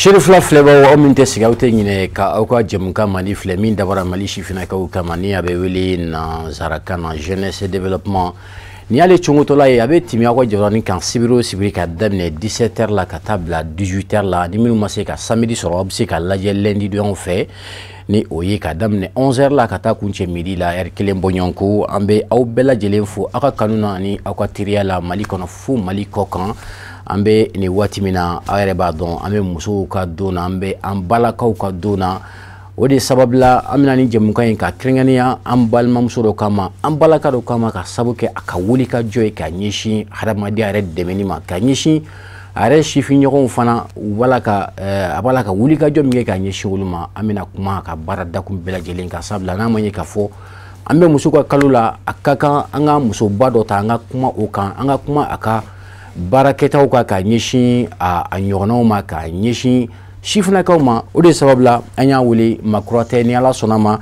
Chérif la fleba o minte sigawte nyine ka akwa jemuka mali flemin dabara mali shifina ka ukamani abeweli na zaraka na jeunesse et développement ni ale chungutola ya betimi akwa jawani kan sibiri ka damne 17h la ka tabla 18h la ni minu maseka samedi soro obsi ka la lundi do on fait ni oye ka damne 11h la ka ta kunche midi la kelen bonyonko ambe au bela jelenfo aka kanuna ni akwa tiria la mali kono fu mali kokan ambe ni wati mina ayre ba don ambe muso ka dona ambe ambalaka ka dona odi sababla amina ni jemuka yin ka kringania ambal mamsuro kama ambalaka do kama ka sabuke aka wuli ka joy ka nyishi haramadi are demeni ma ka nyishi are shifi nyogon fana wala ka abalaka wuli ka joy mi ka nyishi wuluma amina kuma ka barada kum bela jelen ka sabla na manye ka fo ambe muso ka kalula akaka anga muso bado ta anga kuma okan anga kuma aka baraketaw ka nyishi a nyono ma ka nyishi shifna kawma ode sababla anya wuli makrate ni ala sonama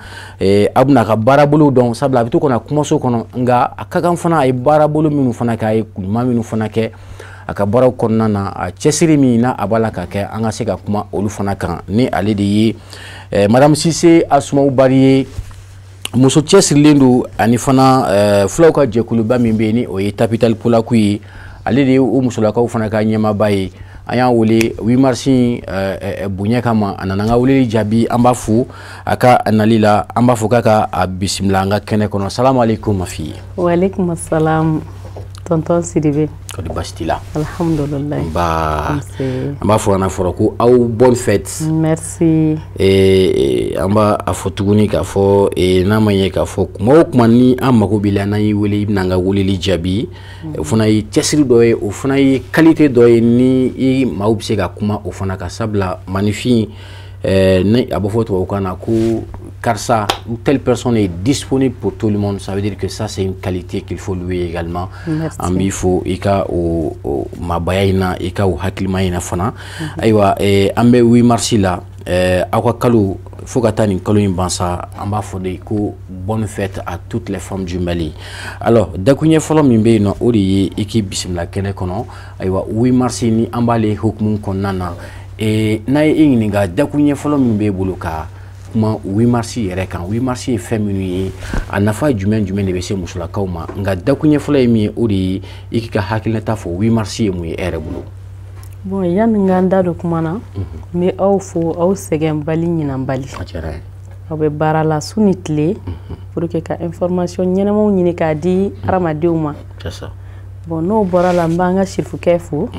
abuna ka barabulu don sabla bitu kona kuma so kono nga akagan fana ay barabulu minu fana ka ay kulma minu fana ke aka baraw konna na chesiri mi na abala ka ke anga se ka kuma olu fana kan ni ale de yi madame Cissé Asuma Bariye muso chesiri lendu ani fana flauka jekuluba mimbeni o yi capital pula kuyi ale de o musolakaw fana ka nyema baye anya wole 8 mars bunya kama ananga wole jabi ambafu aka analila ambafu kaka bismillah nga kene kono. Assalamu alaikum ma fi. Wa alaikum assalam tonton Sidibé. Ko di bastila. Alhamdulillah. Ba ambafu ana foroku au bonne fête. Merci. Amba afotuguni ka fo na manye ka fo mo kumani amako bilana yi wole nanga wole li jabi funa yi chesiri doye o funa yi qualité doye ni maubse ka kuma o funa ka sabla magnifique ne abofoto o kana ku karsa telle personne est disponible pour tout le monde, ça veut dire que ça c'est une qualité qu'il faut louer également. Ambi faut ika o mabayaina ika o haklimaina fana aywa ambe 8 mars la akwa kalu Fogatani Kaloin Bansa, amba fode ko bonne fête à toutes les femmes du Mali. Alors, dakunye folo mimbe no ori iki bismillah kene kono aywa 8 mars ni ambale hukmun konana na inga dakunye folo mimbe buluka kuma 8 mars yere kan 8 mars feminu anafa jumen de bese musula kauma nga dakunye folo mi ori iki ka hakilata fo 8 mars mu ere bulu. Bon, yan nganda do kumana me aw fo aw segem bali nyina bali abe barala sunitle pour que ka information nyene mo nyini ka di aramadewma c'est ça. Bon, no barala mbanga shifu kefu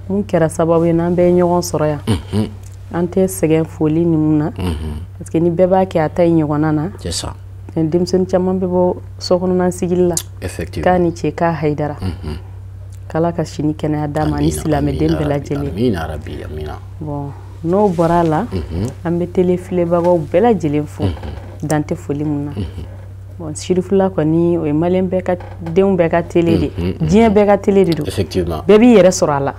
mun kera sababu na be nyogon soroya ante segem foli ni muna parce que ni beba ke atay nyogonana c'est ça. Dimsen chamambe bo sokono nan sigilla effectivement kani che ka haidara kala ka shini kene adama ni silame dembe la jeli amina rabbi amina. Bon, no borala ambe telefile bago bela jeli fo dante foli muna bon shirifula ko ni o malen be ka deum be ka télé de dien be ka télé de do effectivement bebi yere sorala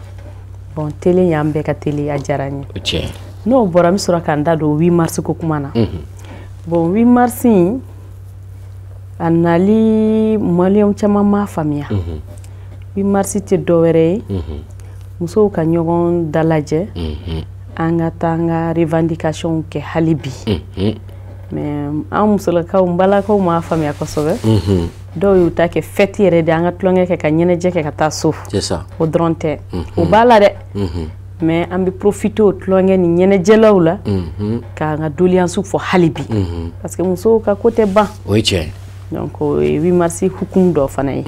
bon télé yambe ka télé a jarani no boram sura kanda do 8 mars ko kumana bon 8 mars anali malium chama ma famia 8 mars te dowere muso ka nyogon dalaje anga tanga revendication ke halibi mais am musula ka mbala ko ma famia ko sobe do yu ta ke fête yere de anga tlonge ke ka nyene je ke ka ta souf c'est ça o dronte o bala de mais ambi profiter o tlonge ni nyene jelawla ka nga doliance fo halibi parce que muso ka côté ba oui tiens. Donc, 8 mars, hukum do fanaï.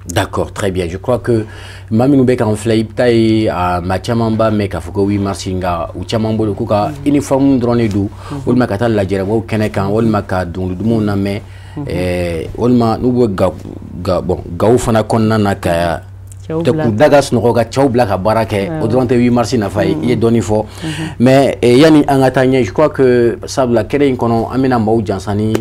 D'accord, très bien. Je crois que Mami Noubek en flaïptaï à Machamamba, mais qu'à Foucault 8 mars, inga, ou Chamambo, le Kouka, uniforme drone d'où, ou le Makatal la Djerabo, Kenekan, ou le Maka, dont le monde n'a mais, ou le Ma, nous, bon, Gaoufana Konana, daga sunɔgɔ ka cɛw bila ka baara kɛ o dɔrɔn tɛ 8 mars nafa ye i ye dɔɔni fɔ mais yani an ka taa ɲɛ je crois que sabula kɛnɛ in kɔnɔ an bɛna maaw jansa ni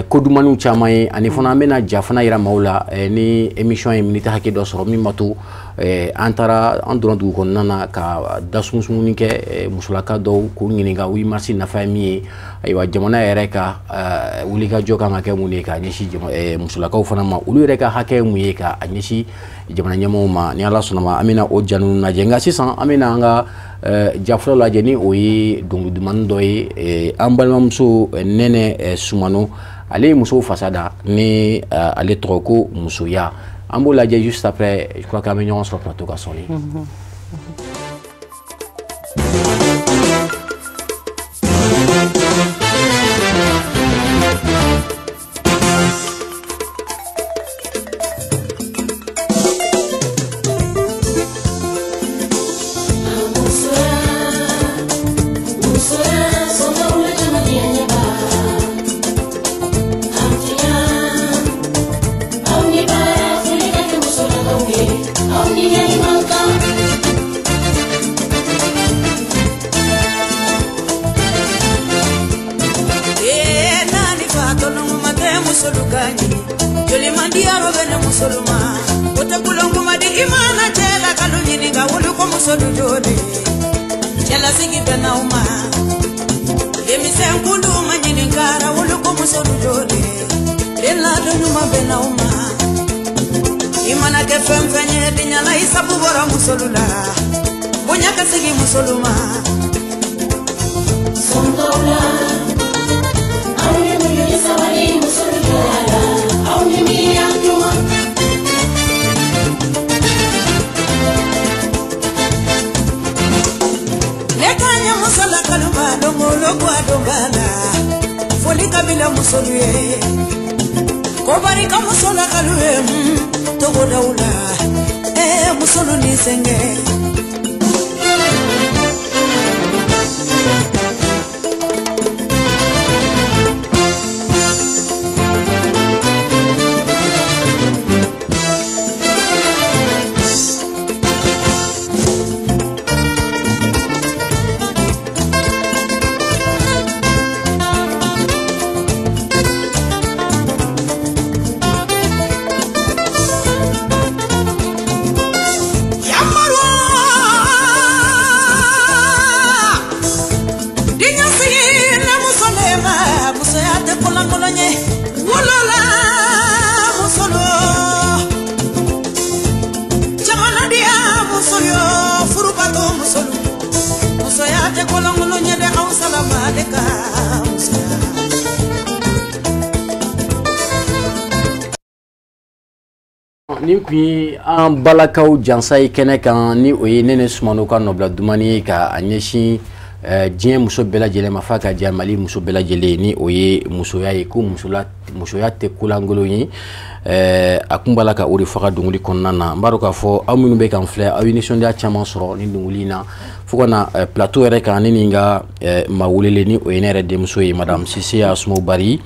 ko dumaniw caman ye ani fana an bɛna ja fana yira maaw la ni émission ye minute hakɛ dɔ sɔrɔ min ma to an taara an donna dugu kɔnɔna na ka dasumusumuni kɛ musolaka dɔw k'u ɲininka 8 mars nafa ye min ye ayiwa jamana yɛrɛ ka wulikajɔ kan ka kɛ mun ye k'a ɲɛsin musolakaw fana ma olu yɛrɛ ka hakɛ ye mun ye k'a ɲɛsin jamana ɲɛmɔgɔw ma ni Ala sɔnna ma an bɛna o ja ninnu lajɛ nka sisan an bɛna an ka ja fɔlɔ lajɛ ni o ye dɔnkili dumanni dɔ ye an balimamuso Nɛnɛ Sumano ale ye musow fasa da ni ale tɔgɔ ko musoya an b'o lajɛ juste après je crois qu'an bɛ ɲɔgɔn sɔrɔ plateau ka sɔnni. Nin kun ye an balakaw jansa ye kɛnɛ kan ni o ye Nɛnɛ Sumano ka nɔbila dumani ye ka a ɲɛsin diɲɛ muso bɛɛ lajɛlen ma f'a ka diya Mali muso bɛɛ lajɛlen ni o ye musoya ye ko musoya tɛ kolankolon ye a kun b'a la ka o de fɔ ka dɔnkili kɔnɔna na n b'a dɔn k'a fɔ aw minnu bɛ k'an filɛ aw ye nisɔndiya caman sɔrɔ ni dɔnkili in na fo ka na plateau yɛrɛ kan ne ni n ka maa welelen ni o ye ne yɛrɛ denmuso ye madame Sise Asumau Bari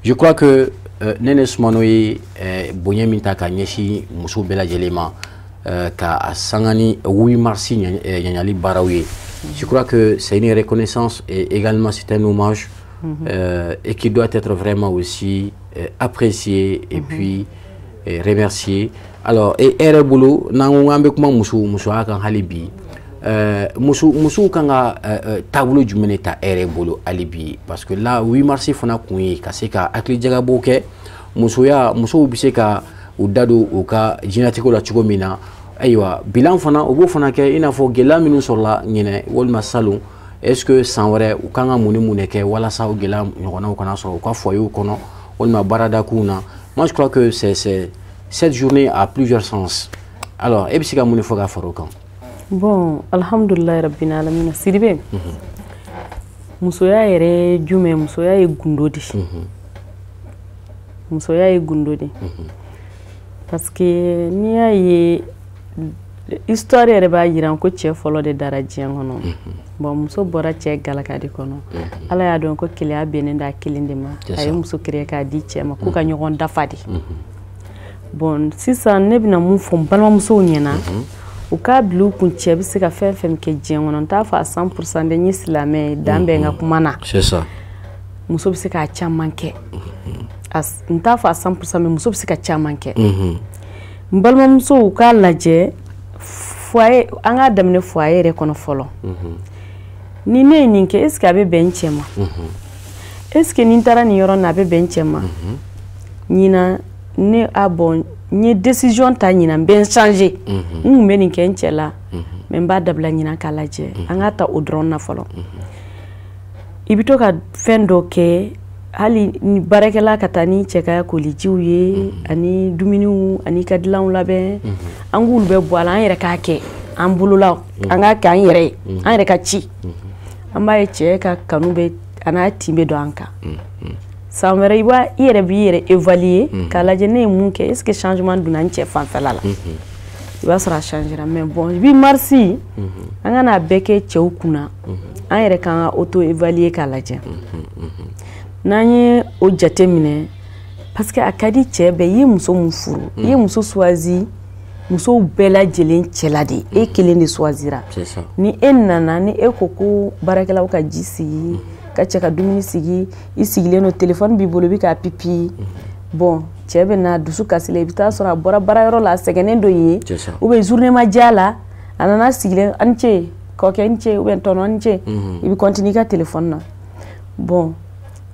je crois que Nɛnɛ Sumano ye bonya min ta ka ɲɛsin muso bɛɛ lajɛlen ma ka sanga ni 8 mars ɲaɲali baaraw ye je crois que c'est une reconnaissance et également c'est un hommage et qui doit être vraiment aussi apprécié et puis remercié alors et yɛrɛ bolo n'an ko an bɛ kuma musoya kan hali bi musow kan ka taabolo jumɛn de ta yɛrɛ bolo hali bi parce que là 8 mars fana kun ye ka se ka hakilijagabɔ kɛ musow bɛ se ka u da don u ka diɲɛlatigɛw la cogo min na ayiwa bilan fana o b'o fana kɛ i n'a fɔ gɛlɛya minnu sɔrɔla ɲinɛ walima salon est-ce que san wɛrɛ u kan ka mun ni mun de kɛ walasa o gɛlɛya ɲɔgɔnnaw kana sɔrɔ u ka foyerw kɔnɔ walima baaradakow na moi je crois que cette journée a plusieurs sens alors e bɛ se ka mun de fɔ ka fara o kan. Bon, alhamdulillah rabbil alamin. Sidibe. Musoya yɛrɛ jumɛn musoya ye gundo de. Musoya ye gundo de. Parce que n'i y'a ye histoire yɛrɛ b'a jira ko cɛ fɔlɔ de dara diɲɛ kɔnɔ. Bon muso bɔra cɛ galaka de kɔnɔ. Ala y'a dɔn ko keleya bɛnnen da kelen de ma. A ye muso créer k'a di cɛ ma k'u ka ɲɔgɔn dafa de. bon sisan ne bina mun fɔ balimamusow ɲɛna u k'a bila u kun cɛ bɛ se ka fɛn fɛn kɛ diɲɛ kɔnɔ n t'a fɔ a 100% de n ye silamɛ dan bɛ n ka kuma na c'est ça muso bɛ se k'a caman kɛ n t'a fɔ a 100% mais muso bɛ se ka caman kɛ n balimamusow u k'a lajɛ foyer an k'a daminɛ foyer yɛrɛ kɔnɔ fɔlɔ ni ne ye nin kɛ est-ce que a bɛ bɛn n cɛ ma est-ce que ni n taara nin yɔrɔ in na a bɛ bɛn n cɛ ma ɲinan ne a bon n ye décision ta ɲinan n bɛ n changer n kun bɛ nin kɛ n cɛ la mais n b'a dabila ɲinan k'a lajɛ an k'a ta o dɔrɔn na fɔlɔ i bɛ to ka fɛn dɔ kɛ hali ni baarakɛla ka taa ni cɛ ka kolijiw ye ani dumuniw ani ka dilanw labɛn an k'olu bɛɛ bɔ a la an yɛrɛ k'a kɛ an bolola an k'a kɛ an yɛrɛ ye an yɛrɛ ka ci an b'a ye cɛ ka kanu bɛ a n'a tin bɛ don an kan san wɛrɛ i yɛrɛ b'i yɛrɛ évaluer k'a lajɛ ne ye mun kɛ est-ce que changement donna n cɛ fanfɛla la i b'a sɔrɔ a changera mais bon bi marsi an ka n'a bɛɛ kɛ cɛw kunna an yɛrɛ kan ka auto évaluer k'a lajɛ n'an ye o jate minɛ parce que a ka di cɛ bɛɛ i ye muso mun furu i ye muso choisi musow bɛɛ lajɛlen cɛla de e kelen de choisira ni e nana ni e ko baarakɛlaw ka ji sigi ka cɛ ka dumuni sigi i sigilen no téléphone b'i bolo i bɛ k'a pipi bon cɛ bɛ na dusu kasi la i bɛ taa sɔrɔ a bɔra baarayɔrɔ la a sɛgɛnnen dɔ ye ou bien journée ma diya la a nana sigilen a ni ce kɔkɛ ni ce ou bien tɔnɔ ni ce i bɛ continuer i ka téléphone na bon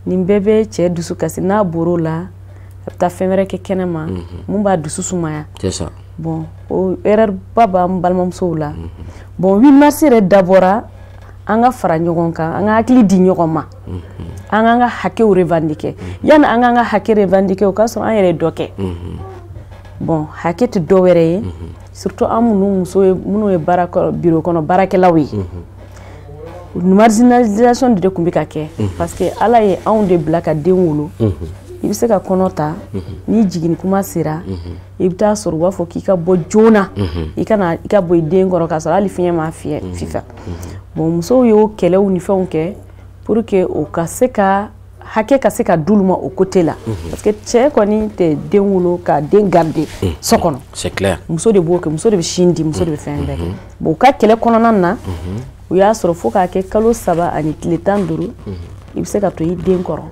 nin bɛɛ bɛ cɛ dusu kasi n'a bɔr'o la a bɛ taa fɛn wɛrɛ kɛ kɛnɛma mun b'a dusu sumaya bon o erreur ba b'an balimamusow la bon 8 mars yɛrɛ dabɔra an ka fara ɲɔgɔn kan an ka hakili di ɲɔgɔn ma an k'an ka hakɛw revendiquer yani an k'an ka hakɛ revendiquer o k'a sɔrɔ an yɛrɛ ye dɔ kɛ bon hakɛ tɛ dɔ wɛrɛ ye surtout an minnu ye bureau kɔnɔ baarakɛlaw ye marginalisation de tun bɛ ka kɛ parce que ala ye anw de bila ka den wolo i bɛ se ka kɔnɔ ta ni jigin kuma sera i bɛ taa sɔrɔ u b'a fɔ k'i ka bɔ joona i ka bɔ i den kɔrɔ k'a sɔrɔ hali fiɲɛ ma fiyɛ fifa bon musow y'o kɛlɛw ni fɛnw kɛ pour que o ka se ka hakɛ ka se ka d'olu ma o côté la parce que cɛ kɔni tɛ den wolo ka den garder so kɔnɔ c'est clair muso de b'o kɛ muso de bɛ sin di muso de bɛ fɛn bɛɛ kɛ bon u ka kɛlɛ kɔnɔna na u y'a sɔrɔ fo k'a kɛ kalo 3 ani tile 15 i bɛ se ka to i den kɔrɔ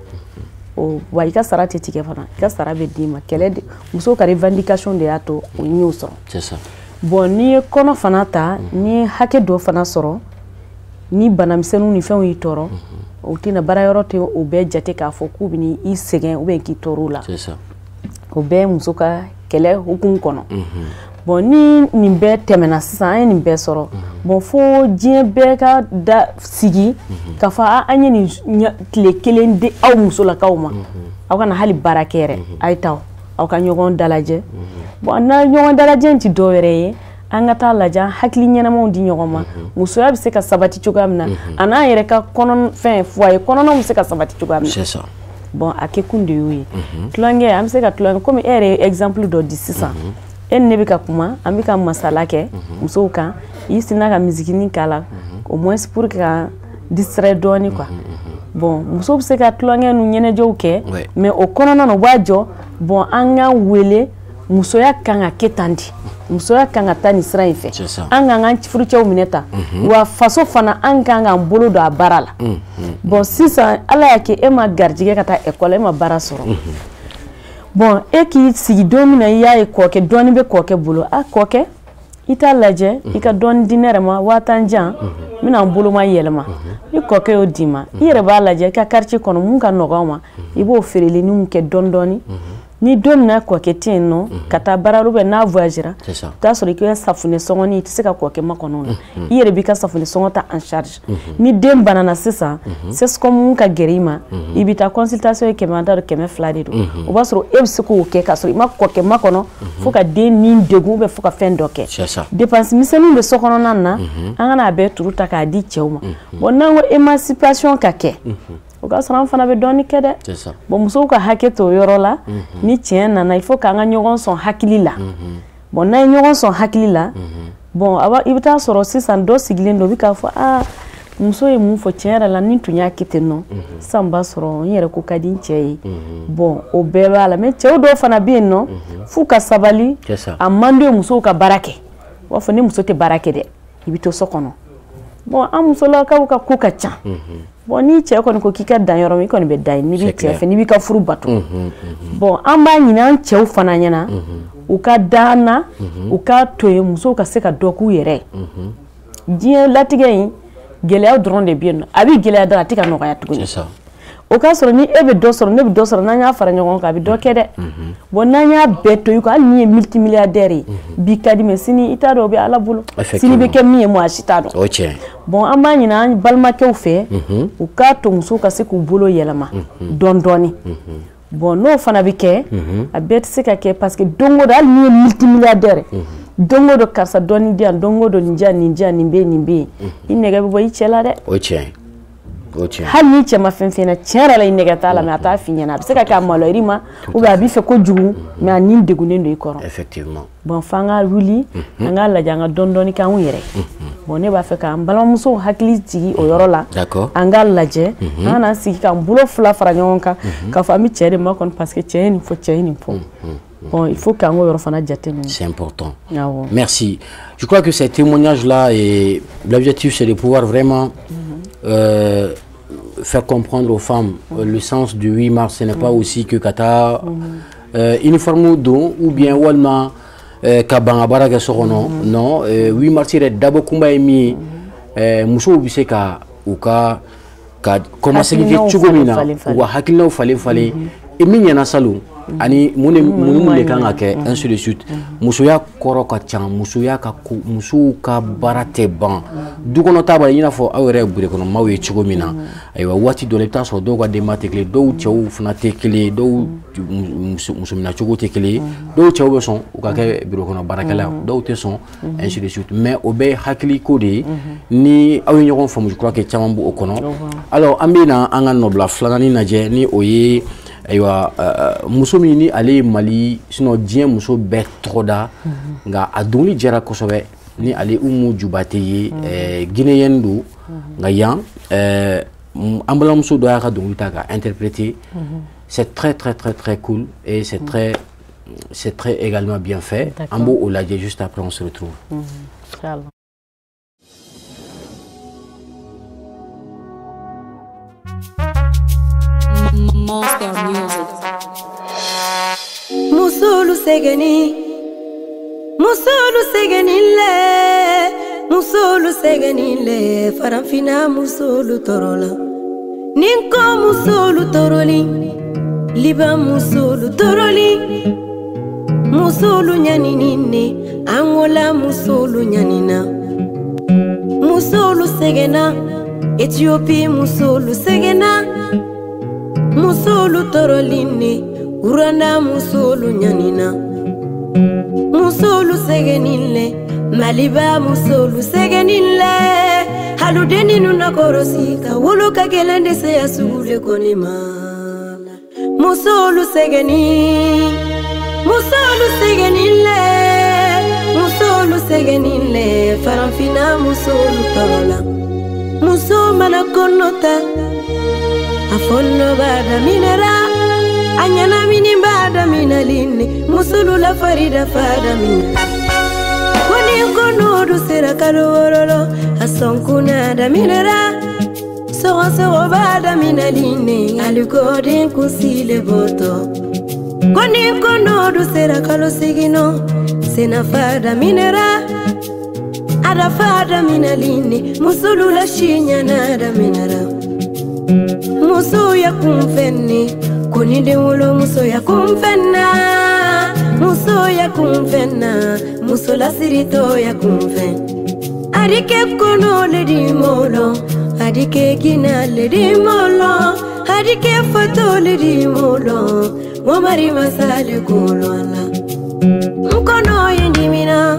wa i ka sara tɛ tigɛ fana i ka sara bɛ d'i ma kɛlɛ muso ka revendication de y'a to o y'o sɔrɔ c'est ça bon n'i ye kɔnɔ fana ta n'i ye hakɛ dɔ fana sɔrɔ ni banamisɛnninw ni fɛnw y'i tɔɔrɔ o tɛna baarayɔrɔ tɛ o bɛɛ jate k'a fɔ k'u bɛ i sɛgɛn ou bien k'i tɔɔrɔ la o bɛɛ ye muso ka kɛlɛ hukumu kɔnɔ bon ni nin bɛɛ tɛmɛna sisan an ye nin bɛɛ sɔrɔ bon fo diɲɛ bɛɛ ka da sigi k'a fɔ an ye nin tile kelen di aw musolakaw ma aw kana hali baara kɛ yɛrɛ a ye taa aw ka ɲɔgɔn dalajɛ bon na ɲɔgɔn dalajɛ in tɛ dɔ wɛrɛ ye an ka taa lajɛ an hakili ɲɛnamaw di ɲɔgɔn ma musoya bɛ se ka sabati cogoya min na a n'an yɛrɛ ka fɛn foyer kɔnɔnaw bɛ se ka sabati cogoya min na bon a kɛ kun de y'o ye tulonkɛ an bɛ se ka tulonkɛ komi e yɛrɛ ye exemple dɔ di sisan e ni ne bɛ ka kuma an bɛ ka masala kɛ musow kan i sina ka misiginin k'a la au moins pour que ka distraire dɔɔni quoi bon muso bɛ se ka tulonkɛ nu ɲɛnajɛw kɛ mais o kɔnɔna na u b'a jɔ bon an ka wele musoya kan ka kɛ tan di musoya kan ka taa nin sira in fɛ an k'an ka furucɛw minɛ ta wa faso fana an k'an k'an bolo don a baara la bon sisan ala y'a kɛ e ma garijɛgɛ ka taa école e ma baara sɔrɔ bon e k'i sigi don min na i y'a ye kɔkɛ dɔɔni bɛ kɔkɛ bolo a kɔkɛ i t'a lajɛ i ka dɔɔni di ne yɛrɛ ma 5000 jan n bɛna n bolo ma yɛlɛma ni kɔkɛ y'o d'i ma i yɛrɛ b'a lajɛ i ka quartier kɔnɔ mun ka nɔgɔn aw ma i b'o feerelininw kɛ dɔɔni dɔɔni ni don min na kɔkɛ tɛ yen nɔ ka taa baara la n'a voyagera i t'a sɔrɔ i ka safunɛ sɔngɔni i tɛ se ka kɔkɛ makɔnɔ la i yɛrɛ b'i ka safunɛ sɔngɔ ta en charge ni den banana sisan CSCOM ka gɛrɛ i ma i bɛ taa consultation ye 100 120 de don o b'a sɔrɔ e bɛ se k'o kɛ k'a sɔrɔ i ma kɔkɛ makɔnɔ fo ka den ni degun ou bien fo ka fɛn dɔ kɛ dépense misɛnninw bɛ so kɔnɔna na an kana a bɛɛ turu ta k'a di cɛw ma bon n'an ko émancipation ka kɛ o ka sɔrɔ an fana bɛ dɔɔni kɛ dɛ bon musow ka hakɛ to yɔrɔ la ni tiɲɛ nana il faut k'an ka ɲɔgɔn sɔn hakili la bon n'an ye ɲɔgɔn sɔn hakili la bon i bɛ taa sɔrɔ sisan dɔ sigilen don o bɛ k'a fɔ muso ye mun fɔ tiɲɛ yɛrɛ la ni tun y'a kɛ ten nɔ sisan b'a sɔrɔ n yɛrɛ ko ka di n cɛ ye bon o bɛɛ b'a la mais cɛw dɔw fana bɛ yen nɔ f'u ka sabali a man d'u ye musow ka baara kɛ u b'a fɔ ni muso tɛ baara kɛ dɛ i bɛ to so kɔnɔ bon an musolakaw ka ko ka ca bon ni cɛ kɔni ko k'i ka dan yɔrɔ min i kɔni bɛ dan yen n'i bɛ cɛ fɛ n'i b'i ka furu bato bon an b'a ɲini an cɛw fana ɲɛna u ka dan na u ka to yen musow ka se ka dɔ k'u yɛrɛ diɲɛ latigɛ in gɛlɛya dɔrɔn de bɛ yen nɔ a bɛ gɛlɛya dɔrɔn a tɛ ka nɔgɔya tuguni o k'a sɔrɔ ni e bɛ dɔ sɔrɔ ne bɛ dɔ sɔrɔ n'an y'a fara ɲɔgɔn kan a bɛ dɔ kɛ dɛ bon n'an y'a bɛɛ to yen ko hali ni ye multimilliardaire ye bi ka di mais sini i t'a dɔn o bɛ Ala bolo sini bɛ kɛ min ye maa si t'a dɔn bon an b'a ɲini an balimakɛw fɛ u k'a to musow ka se k'u bolo yɛlɛma dɔɔni dɔɔni bon n'o fana bɛ kɛ a bɛɛ tɛ se ka kɛ parce que don o don hali ni ye multimilliardaire don o don karisa dɔɔni di yan don o don nin di yan nin di yan nin bɛ yen nin bɛ yen i nɛgɛ bɛ bɔ i cɛ la dɛ o tiɲɛ hali ni cɛ ma fɛn fɛn na tiɲɛ yɛrɛ la i nɛgɛ t'a la mais a t'a f'i ɲɛna a bɛ se ka kɛ a maloyir'i ma ou bien a b'i fɛ kojugu mais a ni degunnen don i kɔrɔ effectivement bon f'an ka wuli an k'a lajɛ an ka dɔɔni dɔɔni kɛ anw yɛrɛ bon ne b'a fɛ k'an balimamusow hakili jigi o yɔrɔ la an k'a lajɛ an kana sigi k'an bolo fila fara ɲɔgɔn kan k'a fɔ an bɛ cɛ de makɔnɔ parce que cɛ ye nin fɔ cɛ ye nin fɔ bon il faut qu'an k'o yɔrɔ fana jateminɛ c'est important merci je crois que ces témoignages là et l'objectif c'est de pouvoir vraiment faire comprendre aux femmes le sens du 8 mars, ce n'est pas aussi que kata uniforme don ou bien walma kabanga baraka sorono non 8 mars est d'abord kumba emi muso bi se ka u ka commencer ke chugomina wa hakilna fale e min yana salu ani mun le kan ka kɛ ainsi de suite musoya kɔrɔ ka ca musoya ka ko musow ka baara tɛ ban du kɔnɔ ta b'a i n'a fɔ aw yɛrɛ bure kɔnɔ maaw ye cogo min na ayiwa waati dɔ la i bɛ taa sɔrɔ dɔw ka denbaya tɛ kelen dɔw cɛw fana tɛ kelen dɔw musominɛ cogo tɛ kelen dɔw cɛw bɛ sɔn u ka kɛ bure kɔnɔ baarakɛla dɔw tɛ sɔn ainsi de suite mais o bɛɛ ye hakili ko de ye ni aw ye ɲɔgɔn faamu je crois que caman b'o kɔnɔ alors an bɛ na an ka nɔbila filanan lajɛ ni o ye ayiwa muso min ni ale ye Mali sinon diɲɛ muso bɛɛ tɔgɔ da nka a dɔnkili diyara kosɛbɛ ni ale Umu Jubate ye Guinéenne don nka yan an balimamuso dɔ y'a ka dɔnkili ta ka interpréter c'est très très très très cool et c'est très également bien fait an b'o o lajɛ juste après on se retrouve inchallah. Monster Music. Musulu segeni le faranfina musulu torola ninko musulu toroli liba musulu toroli musulu nyaninine angola musulu nyanina musulu segena Ethiopie musulu segena musulu toroline uranda musulu nyanina musulu segenile maliba musulu segenile haludeni nuna korosika wuluka gelende se yasule konima musulu segenile faranfina musulu torola musumana konota afonno bada minera anyana mini bada minaline musulu la farida fada minera koni kono do sera kalorolo asonkuna da minera so bada minaline alikode kusile boto koni kono do sera kalo sigino sena fada minera ada fada minaline musulu la shinya nada minera muso ya kumfenni kunide wolo muso ya kumfenna muso la sirito ya kumfen adike kono le di molo adike kina le di molo adike foto le di molo wamari masale kolona mkono yendimina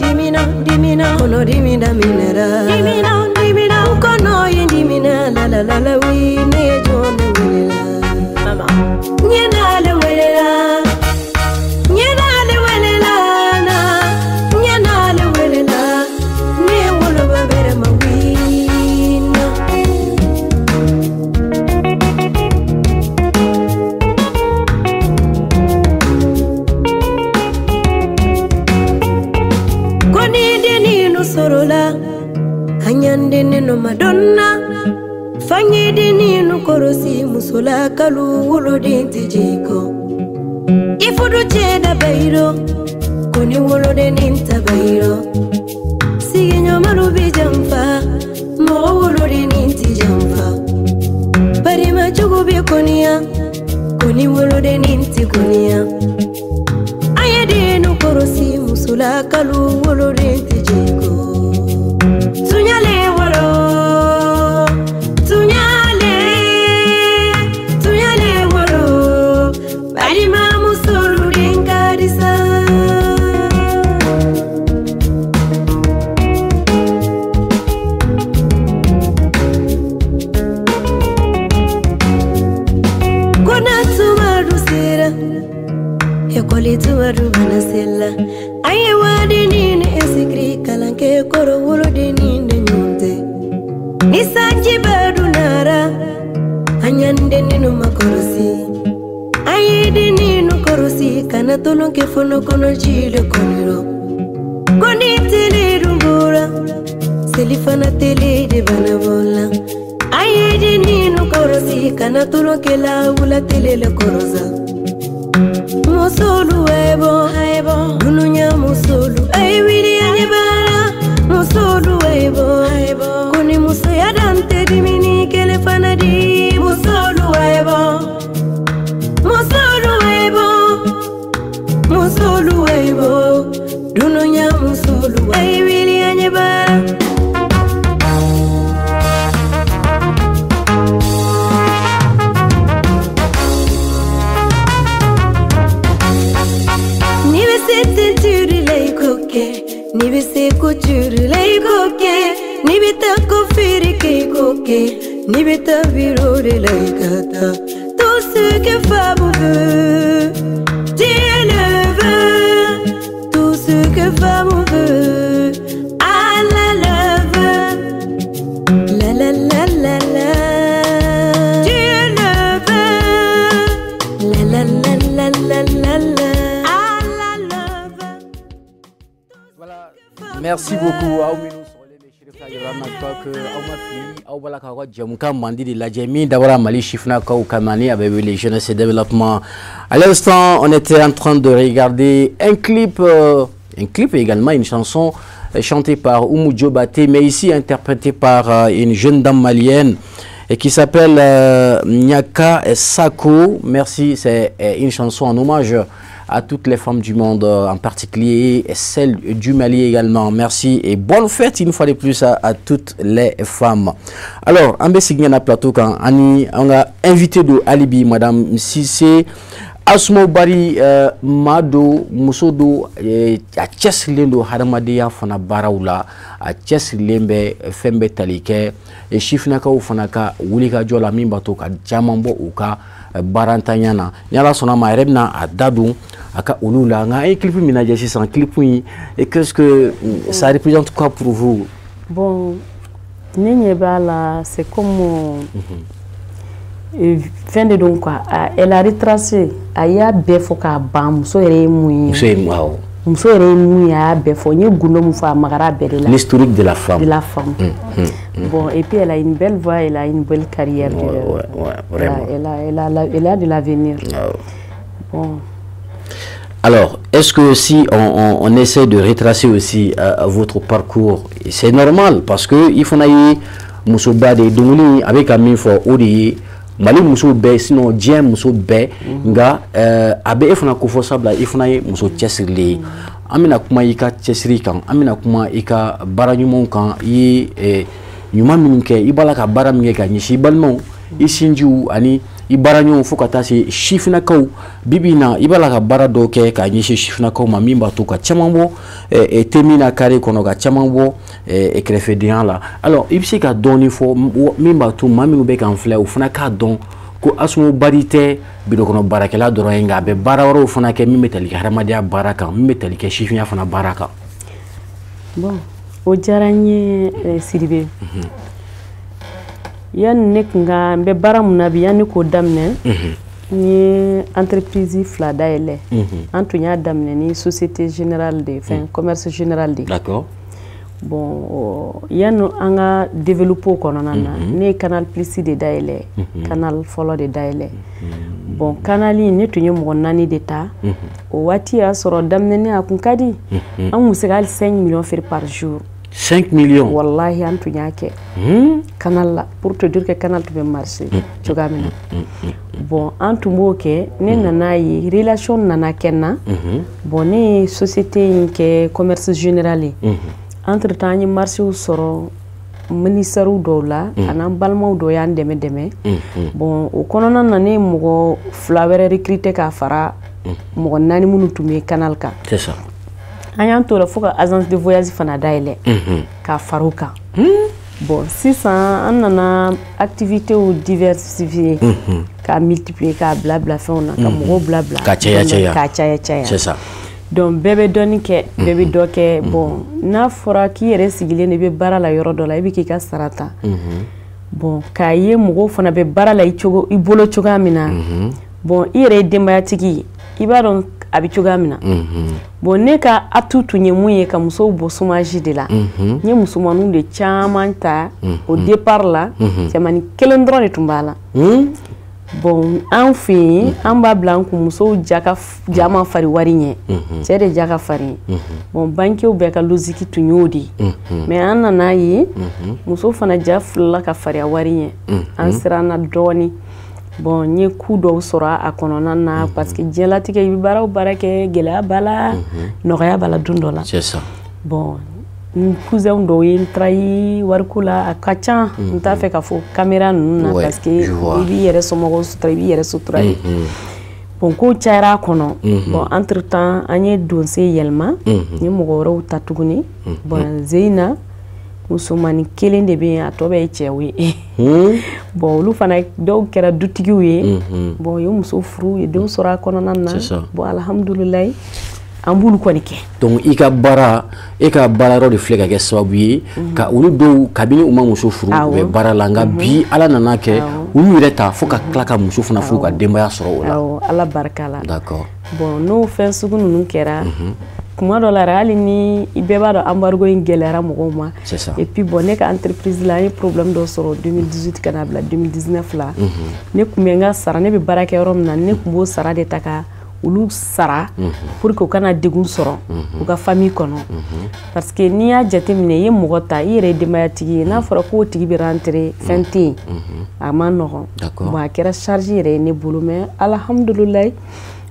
kono dimina minera mkono yendimina la wine jone welela mama nyenale welela ne wolo babere mawina musola kalu wolo den tijiko ifudu cheda bayro koni wolo den intabayro siginyo marubi jamfa mo wolo den intijamfa parima chugo be konia koni wolo den intikonia ayede no korosi musola kalu wolo den tijiko tunyale wolo Tuwaru banasella aye wadi nini esikri kalanke koro wolo de ninde nyunte nisanji badu nara anyande ninu makorosi aye de ninu korosi kana tolonke fono kono jile koniro koni tele rumbura selifana tele de banabola aye de ninu korosi kana tolonke la wula tele le korosa Musolu ebo, dununya musolu. Ay wili anebara, musolu ebo. Kuni muso ya dante dimini kele fanadi. Musolu ebo, dununya musolu. Ay wili anebara. Nibi se couture lay coque, nibi ta kofiri ke coque, nibi ta viro de lay kata. Tout ce que femme veut, Dieu le veut. Tout ce que femme veut, Allah le veut. La la la la la, Dieu le veut. La la la la la la. Merci beaucoup. Jeunesse et développement. À l'instant, on était en train de regarder un clip également, une chanson chantée par Oumou Diobate, mais ici interprétée par une jeune dame malienne et qui s'appelle Nyaka Sako. Merci, c'est une chanson en hommage à toutes les femmes du monde, en particulier celles du Mali également. Merci et bonne fête une fois de plus à toutes les femmes. Alors, on a plateau quand on a invité de Alibi, Madame Sissé, Asmo Bari Mado Musodo a Cheslendo Haramadia Fana Baraula a Cheslembe Fembe Talike et Chifnaka ou Fanaka Wulika Jola Mimbatoka Jamambo Uka Barantanyana Yala Sonama Rebna à Dadou Aka Ulula nga et clip minajashi sans clip et qu'est-ce que ça représente quoi pour vous? Bon, Néniébala c'est comme fin de donc quoi, elle a retracé aya befoka bam so ere mouy so ere mouy a befo ni gundo mu fa magara bere la l'historique de la femme bon et puis elle a une belle voix, elle a une belle carrière vraiment elle a de l'avenir bon. Alors, est-ce que si on essaie de retracer aussi votre parcours, c'est normal parce que il faut naïe musoba de dongli avec un mifo odi Mali muso be sinon dien muso be nga abe ifuna ko sabla ifuna muso chesirli amina kuma ika chesiri kan amina kuma ika baranyumon kan yi nyuma minke ibala ka baramnge ka nyishi balmo isinju ani ibaranyo fukata si shifna kaw bibina ibala ka barado ke ka nyishi shifna kaw ma mimba to ka chamambo temina kare kono ka chamambo et crefedian là alors ibsi ka doni fo mimba to mami be kan fle ufuna ka don ko asmo barite bido kono barakela doro nga be barawro ufuna ke mimetali haramadia baraka mimetali ke shifnya fana baraka bon o jaranye siribe yan nek nga be baram nabi yan ko damne ni entreprise fla daele antu nya damne ni société générale de fin commerce général de d'accord bon yanno anga développer konona na ne canal plus de daile canal follow de daile bon canali ne tunye mo nani de ta o wati a soro damne ne akun kadi an musigal 5 millions faire par jour 5 millions wallahi an tunya ke canal la pour te dire que canal tu peux marcher jogamina bon en tout mot ke ne nana yi relation nana kenna bon ne société ke commerce général entre temps ni marché ou soro ministère do la anan balma do yan deme bon o konona nane mo flawere recruter ka fara mo nani munu tumé canal ka c'est ça ayan to la foka agence de voyage fana daile ka faruka bon 600 anana activité ou diversifier ka multiplier ka blabla fait on a ka mo blabla ka chaya c'est ça donc bébé doni ke bébé doke bon na fora ki yere sigile ne be bara la yoro dola ibi ki ka sarata bon kaye mugo fana be bara la ichogo ibolo chogamina bon ire demba tigi ibadon abi chogamina bon ne ka atutu nyemuye ka muso bo somaji de la nye musumanu de chamanta au départ là chamani kelendron de tumbala bon en fin en ba blanco muso jaka jama fari warinye cede jaka fari bon banke ube ka loziki tunyodi mais anana yi muso fana jafla ka fari warinye ansirana doni bon nye kudo sora akonona na parce que jelatike ibara barake gela bala noya bala dundola c'est ça bon cousin do trahi warkula akacha nta fe ka fo caméra nuna parce que ibi yere somo sutra ibi yere sutra bon ko chaira kono bon entre temps anye dossier yelma ni mogoro tatuguni bon zeina musumani kelen de be atobe chewe bon lu fana do kera dutigiwe bon yo muso fru e do sora kono nanna bon alhamdulillah ambulu ko nike donc ika bara ro de flega ke sababu ka ulu do kabini uma muso furu be bara langa bi ala nana ke ulu reta foka klaka muso funa furu ka demba ya soro ola ala barkala d'accord bon no fen sugunu nun kera kuma do la rali ni ibeba do embargo ingelera mogoma et puis bon ne ka entreprise la ni problème do soro 2018 kana bla 2019 la ne kumenga sara ne be baraka rom na ne kumbo sara de taka ulu sara pour que kana degun soro u ka famille kono parce que ni ya jatemine ye mogota ire de mayatigi na fara ko tigi bi rentrer fenti amano ba kera charge ire ne bulu mais alhamdulillah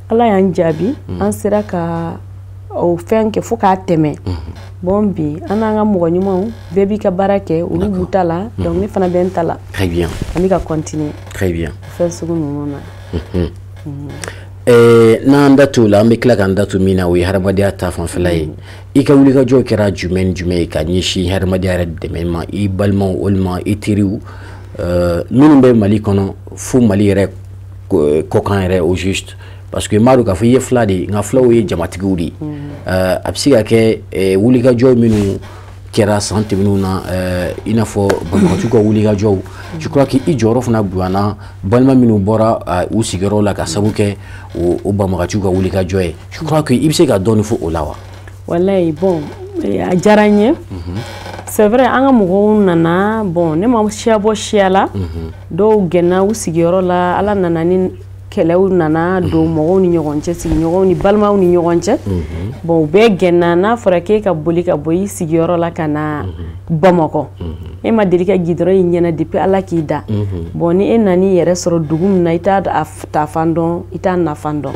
ala yan jabi an sera ka o fenke fuka teme bombi ananga mogo nyuma bebi ka barake ulu butala donc ni fana bentala très bien ami ka continuer très bien faire seconde mona na ndatu la ambikla kan datu mina wi harmadiya ta fan filay ika wuli ka jo kira jumen ka nyishi harmadiya red de mema i balma ulma itiriu nunu be mali kono fu mali re ko kan re au juste parce que maru ka fu ye fladi nga flow ye jamatigi wuli absiga ke wuli ka jo minu kera santé minuna ina fo bantu ko wuli ka jo je crois que i joro funa buana balma minu bora u sigero la ka sabuke o bamagatu ka wuli ka jo je crois que ibse ka doni fo olawa wallahi bon a jaranye c'est vrai anga mugo nana bon ne ma shiabo shiala do gena u sigero la ala nana ni kelew nana do mogo ni nyogonche sigi nyogo ni balma ni nyogonche bon be gena na forake ka bolika boyi sigiro la kana bamako e ma delika gidro nyena depuis ala kida bon ni enani yere soro dugum na ita afta fandon ita na fandon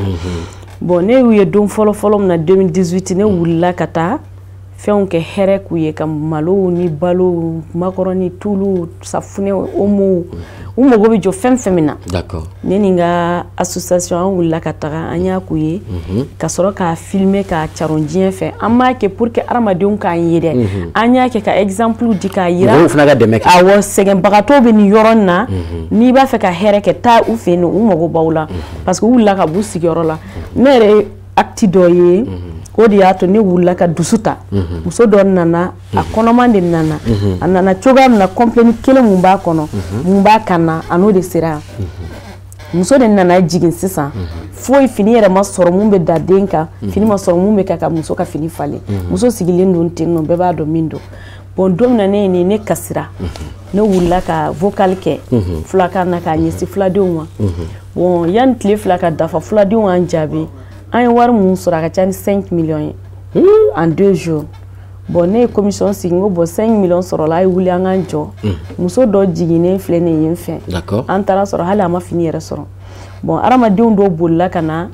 bon ne wiye dum folo na 2018 ne wulla kata fenke here kuye kam malo ni balo macaroni tulu safune omo umogo bi jo femina d'accord neninga association wulla katara anya kuye ka soro ka filmer ka charonjien fe amma ke pour que armadon ka yede anya ke ka exemple di ka yira awo segen bagato be ni yoronna ni ba fe ka here ke ta u fe no umogo bawla parce que wulla ka bu sigoro la mere acti doye odi ato ne wulla ka dusuta muso don nana a konomande nana anana chogam na complète kele mumba kono mumba kana ano de sera muso de nana jigin sisan foyi fini yɛrɛ ma sɔrɔ mun bɛ da den kan fini ma sɔrɔ mun bɛ ka muso ka fini falen muso sigilen don ten nɔ bɛɛ b'a dɔn min don bon don min na ne kasira ne wulila ka vocal kɛ fulakan na k'a ɲɛsin fuladenw ma bon yanni tile 2 ka dafa fuladenw y'an jaabi an ye wari mun sɔrɔ a ka ca ni 5 millions ye en 2 jours bon ne ye commission sigi n ko bon 5 millions sɔrɔla a ye wuli an k'an jɔ muso dɔ jiginnen filɛ ne ye n fɛ an taara sɔrɔ hali a ma fini yɛrɛ sɔrɔ bon hadamadenw dɔw bolila ka na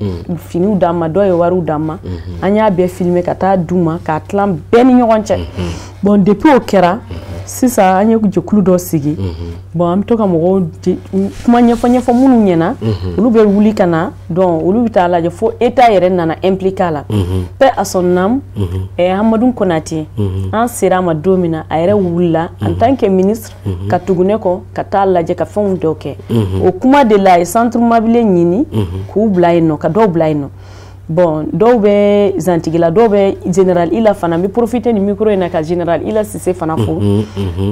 finiw d'an ma dɔw ye wariw d'an ma an y'a bɛɛ filmer ka taa d'u ma k'a tilan bɛɛ ni ɲɔgɔn cɛ bon depuis o kɛra sisan an ye jɛkulu dɔ sigi bon an bɛ to ka mɔgɔw kuma ɲɛfɔ minnu ɲɛna olu bɛ wuli ka na donc olu bɛ taa lajɛ fo état yɛrɛ nana impliquer la paix à son âme Amadou Konate an sera a ma don min na a yɛrɛ wulila en tant que ministre ka tugu ne kɔ ka taa lajɛ ka fɛnw dɔw kɛ o kuma de la a ye centre mobile ɲini k'u bila yen nɔ ka dɔw bila yen nɔ bon dɔw bɛ zantigila dɔw bɛ général Ila fana bɛ profiter ni micro in na ka général Ila Sise fana fo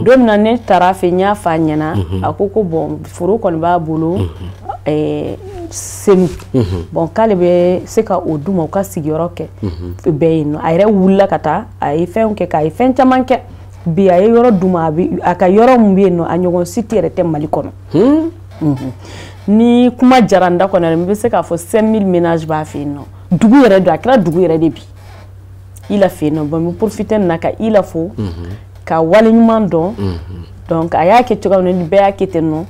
don min na ne taara a fɛ n y'a f'a ɲɛna a ko bon foro kɔni b'a bolo Senu bon k'ale bɛ se ka o d'u ma u ka sigiyɔrɔ kɛ bɛɛ yen nɔ a yɛrɛ wulila ka taa a ye fɛnw kɛ k'a ye fɛn caman kɛ bi a ye yɔrɔ d'u ma a ka yɔrɔ min bɛ yen nɔ a ɲɔgɔn si yɛrɛ tɛ Mali kɔnɔ ni kuma jara n da kɔnɔ n bɛ se k'a fɔ 5000 ménages b'a fɛ yen nɔ dugu yɛrɛ don a kɛra dugu yɛrɛ de bi Ila fɛ yen nɔ bon n bɛ profiter na ka Ila fo ka wale ɲuman dɔn donc a y'a kɛ cogoya min na ni bɛɛ y'a kɛ ten nɔ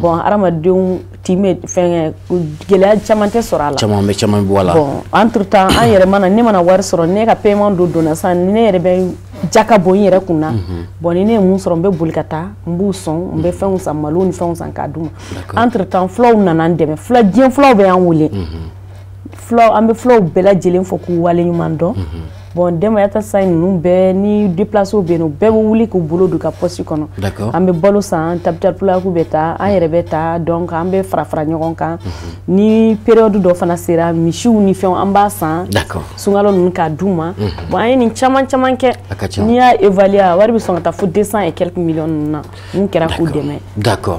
bon hadamadenw time fɛn gɛlɛya caman tɛ sɔrɔ a la caman bɔ a la bon entre temps an yɛrɛ mana ne mana wari sɔrɔ ne ka paiement dɔ donna sisan ne yɛrɛ bɛ jaka bɔ n yɛrɛ kun na bon ni ne ye mun sɔrɔ n bɛ boli ka taa n b'u sɔn n bɛ fɛnw san malo ni fɛnw san k'a d'u ma entre temps fulaw nana n dɛmɛ diɲɛ fulaw bɛ y'an wele fulaw an bɛ fulaw bɛɛ lajɛlen fɔ k'u wale ɲuman dɔn bon denbaya ta sa ninnu bɛɛ ni déplacés bɛ yen nɔ bɛɛ bɛ wuli k'u bolo don ka poste kɔnɔ an bɛ balo san tapitapulaku bɛ taa an yɛrɛ bɛ taa donc an bɛ fara ɲɔgɔn kan ni période dɔ fana sera misiw ni fɛnw an b'a san sunkalo ninnu k'a d'u ma bon an ye nin caman kɛ n'i y'a évaluer wari bɛ sɔn ka taa fo 200 et quelques millions ninnu na mun kɛra k'u dɛmɛ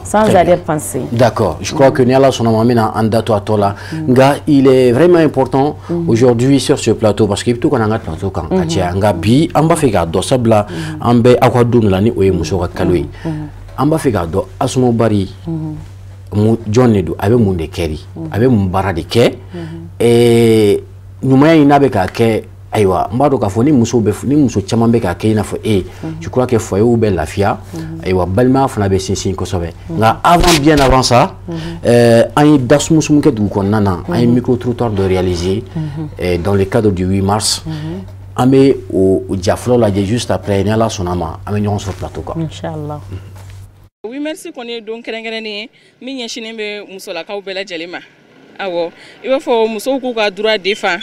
sans arrière-pensée. D'accord, je crois que ni Ala sɔnna ma an bɛna an da to a tɔ la nka il est vraiment important aujourd'hui sur ce plateau parce que i bɛ to ka na an ka plateau kan ka caya nka bi an b'a fɛ k'a dɔn sabula an bɛ aw ka don dɔ la ni o ye muso ka kalo ye an b'a fɛ k'a dɔn Asuma Bari jɔn de don a bɛ mun de kɛ a bɛ mun baara de kɛ ɲumanya in n'a bɛ k'a kɛ ayiwa n b'a dɔn k'a fɔ ni muso caman bɛ k'a kɛ i n'a fɔ je crois que foyerw bɛ lafiya ayiwa balimaya fana bɛ sinsin kosɛbɛ nka bien avant ça an ye dasumusumu kɛ dugu kɔnɔna na an ye micro-trottoir dɔ réaliser dans le cadre du 8 mars an bɛ o ja fɔlɔ lajɛ juste après ni Ala sɔnna ma an bɛ ɲɔgɔn sɔrɔ plateau kan inchallah. 8 mars kɔni ye don kɛrɛnkɛrɛnnen ye min ɲɛsinnen bɛ musolakaw bɛɛ lajɛlen ma awɔ i b'a fɔ musow k'u ka droit défend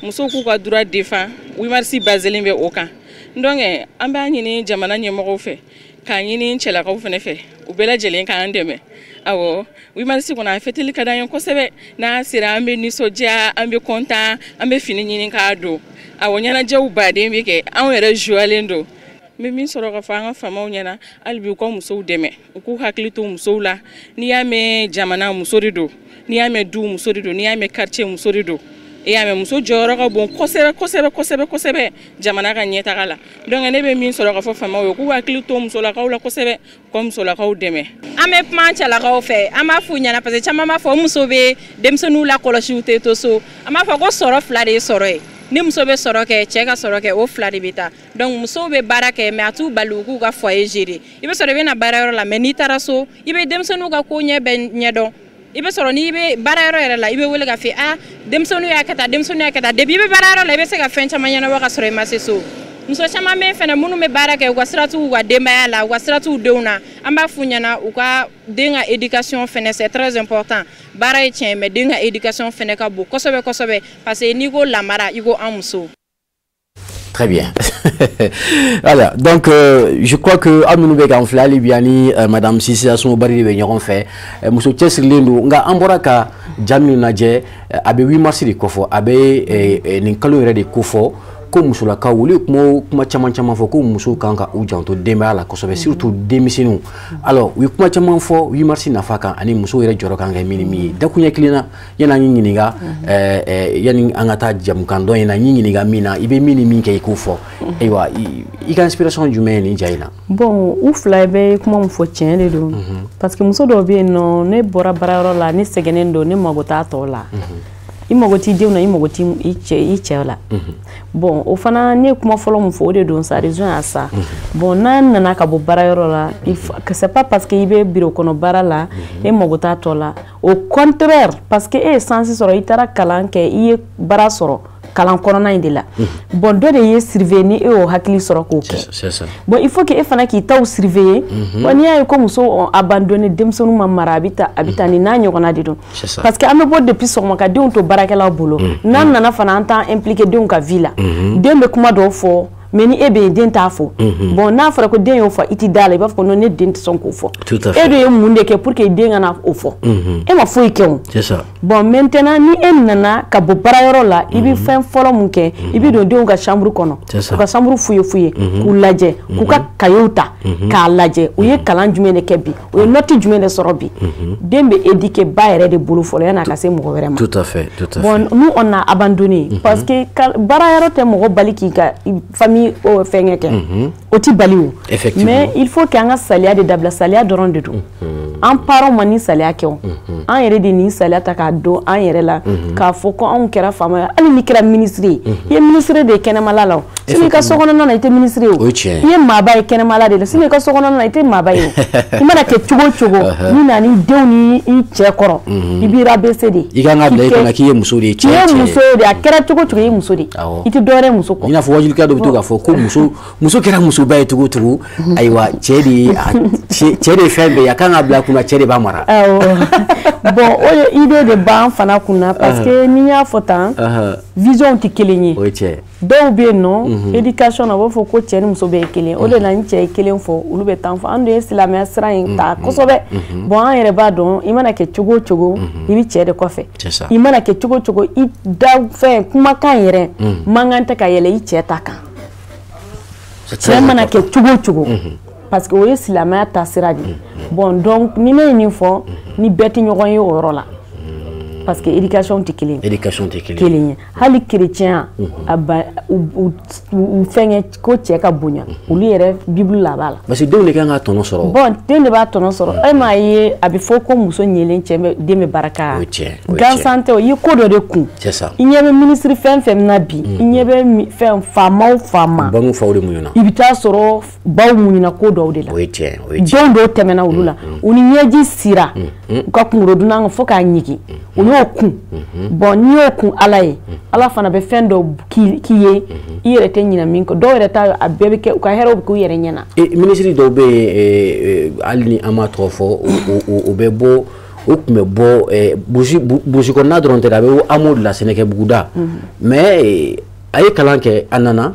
musow k'u ka droit défend 8 mars baselen bɛ o kan donc an b'a ɲini jamana ɲɛmɔgɔw fɛ k'a ɲini cɛlakaw fana fɛ u bɛɛ lajɛlen k'an dɛmɛ awɔ 8 mars kɔnɔ a fêteli ka d'an ye kosɛbɛ n'a sera an bɛ nisɔndiya an bɛ content an bɛ fini ɲini k'a don awɔ ɲɛnajɛw baden bɛ kɛ anw yɛrɛ joyalen don n bɛ min sɔrɔ ka fɔ an ka faamaw ɲɛna hali bi u ka musow dɛmɛ u k'u hakili to musow la n'i y'a mɛn jamana muso de don n'i y'a mɛn du muso de don n'i y'a mɛn quartier muso de don i y'a mɛn muso jɔyɔrɔ ka bon kosɛbɛ jamana ka ɲɛtaga la donc ne bɛ min sɔrɔ ka fɔ faamaw ye k'u hakili to musolakaw la kosɛbɛ ko musolakaw dɛmɛ an bɛ kuma cɛlakaw fɛ an b'a f'u ɲɛna parce que caman b'a fɔ muso bɛ denmisɛnninw la kɔlɔsi u tɛ to so an b'a fɔ ko sɔrɔ fila de ye sɔrɔ ye ni muso bɛ sɔrɔ kɛ cɛ ka sɔrɔ kɛ o fila de bɛ taa donc musow bɛ baara kɛ mais a t'u bali u k'u ka foyer gérer i bɛ sɔrɔ i bɛ na baarayɔrɔ la mais n'i taara so i bɛ denmisɛnninw ka ko ɲɛ bɛɛ ɲɛdɔn i bɛ sɔrɔ n'i bɛ baarayɔrɔ yɛrɛ la i bɛ wele ka fɔ denmisɛnninw y'a kɛ tan depuis i bɛ baarayɔrɔ la i bɛ se ka fɛn caman ɲɛnabɔ ka sɔrɔ i ma se so muso caman bɛ fɛnɛ minnu bɛ baara kɛ u ka sira t'u ka denbaya la u ka sira t'u denw na an b'a f'u ɲɛna u ka den ka éducation fɛnɛ c'est très important baara ye tiɲɛ mais den ka éducation fɛnɛ ka bon kosɛbɛ parce que n'i ko lamara i ko an muso. Très bien. Voilà, donc je crois que Aminou Beka Enflali Biani, Madame Sisi Asuma Bari de ɲɔgɔn fɛ muso cɛsirilen don nka an bɔra ka jaa minnu lajɛ a bɛ 8 mars de kofɔ a bɛ nin kalo yɛrɛ de kofɔ ko musolakaw wuli kuma caman fɔ ko muso kan ka u janto denbaya la kosɛbɛ surtout denmisɛnninw alors u ye kuma caman fɔ 8 mars nafa kan ani muso yɛrɛ jɔyɔrɔ kan kɛ min ni min ye dakuɲɛ kilenna yani an k'i ɲininka yani an ka taa jamukan dɔ in na n y'i ɲininka min na i bɛ min ni min kɛ i k'o fɔ ayiwa i ka inspiration jumɛn ye nin ja in na bon u fila bɛ kuma min fɔ tiɲɛ de don parce que muso dɔw bɛ yen nɔ ne bɔra baarayɔrɔ la ne sɛgɛnnen don ne mago t'a tɔ la I mago t'i denw na I mago t'i i cɛ la bon o fana ne kuma fɔlɔ min fɔ o de don sa raison à ça bon n'an nana ka bɔ baarayɔrɔ la c'est pas parce que I bɛ bureau kɔnɔ baara la e mago t'a tɔ la au contraire parce que e ye sansi sɔrɔ I taara kalan kɛ I ye baara sɔrɔ kalan kɔnɔna in de la bon dɔ de ye surveiller ni e y'o hakili sɔrɔ k'o kɛ c'est ça bon il faut que e fana k'i taw surveiller bon n'i y'a ye ko muso abandonné denmisɛnninw ma mara a bɛ taa ni n'a ɲɔgɔnna de don parce que an bɛ bɔ depuis sɔgɔma ka denw to baarakɛlaw bolo n'an nana fana an t'an impliqué denw ka vie la den bɛ kuma dɔw fɔ mais ni e bɛ yen den t'a fɔ bon n'a fɔra ko den y'o fɔ I t'i da la I b'a fɔ ko non ne den tɛ sɔn k'o fɔ e de ye mun de kɛ pour que den kana o fɔ e ma foyi kɛ o c'est ça bon maintenant ni e nana ka bɔ baarayɔrɔ la I bɛ fɛn fɔlɔ mun kɛ I bɛ don denw ka chambre kɔnɔ u ka chambre fouiller k'u lajɛ k'u ka cahiers ta k'a lajɛ u ye kalan jumɛn de kɛ bi u ye note jumɛn de sɔrɔ bi den bɛ éduquer ba yɛrɛ de bolo fɔlɔ yan'a ka se mɔgɔ wɛrɛ ma tout à fait bon nous on a abandonné parce que baarayɔrɔ tɛ mɔgɔ bali k'i ka famille o fɛngɛ kɛ o ti bali o mais il faut que an ka saliya de dabila saliya dɔrɔn de don an parents ma ni saliya kɛ o an yɛrɛ de ni saliya ta k'a don an yɛrɛ la k'a fɔ ko anw kɛra faama ye hali n'i kɛra ministre ye I ye ministre de ye kɛnɛmala la o sinon I ka sokɔnɔna na I tɛ ministre ye o I ye maaba ye kɛnɛmala de la sinon I ka sokɔnɔna na I tɛ maaba ye o I mana kɛ cogo o cogo n'i nana I denw ni I cɛ kɔrɔ I b'i rabaisser de I kan ka bila I kunna k'i ye muso de ye cɛ ye muso de a kɛra cogo o cogo I ye muso de I tɛ dɔwɛrɛ muso kɔ I n'a fɔ wajulika dɔ bɛ to k'a fɔ ko muso kɛra musoba ye cogo o cogo ayiwa cɛ de ye fɛn bɛɛ ye a kan ka bila a kunna cɛ de b'a mara bon o ye idée de b'an fana kunna parce que n'i y'a fɔ tan vision tɛ kelen ye o ye tiɲɛ dɔw bɛ yen nɔ éducation na u b'a fɔ ko cɛ ni muso bɛɛ ye kelen o de la ni cɛ ye kelen fɔ olu bɛ tan fɔ an dun ye silamɛya sira in ta kosɛbɛ bon an yɛrɛ b'a dɔn I mana kɛ cogo o cogo I bɛ cɛ de kɔfɛ I mana kɛ cogo o cogo I da fɛn kumakan yɛrɛ man kan tɛ ka yɛlɛ I cɛ ta kan cɛ mana kɛ cogo o cogo parce que o ye silamɛya ta sira de bon donc ni ne ye nin fɔ ni bɛɛ tɛ ɲɔgɔn ye o yɔrɔ la parce que éducation tɛ kelen ye hali chrétien u fɛngɛ ko cɛ ka bonya olu yɛrɛ bible la b'a la parce que denw de kan ka tɔnɔ sɔrɔ bon den de b'a tɔnɔ sɔrɔ e m'a ye a bɛ fɔ ko muso ɲɛlen den bɛ baraka gansan tɛ o I ye ko dɔ de kun I ɲɛ bɛ ministre fɛn fɛn na bi I ɲɛ bɛ fɛn faama o faama bangew faw de muɲuna I bɛ taa sɔrɔ baw muɲuna ko dɔw de la denw dɔw tɛmɛna olu la u ni ɲɛji sira u ka kunkolo dunan fo k'a ɲigi u y'o kun bon n'i y'o kun Ala ye Ala fana bɛ fɛn dɔ k'i ye I yɛrɛ tɛ ɲinɛ min kɔ dɔw yɛrɛ ta a bɛɛ bɛ kɛ u ka hɛrɛw bɛ k'u yɛrɛ ɲɛna ministre dɔw bɛ yen hali ni an m'a tɔgɔ fɔ o bɛ bɔ o tun bɛ bɔ burusi kɔnɔna dɔrɔn tɛ a bɛ amour de la Sɛnɛkɛbuguda mais a ye kalan kɛ a nana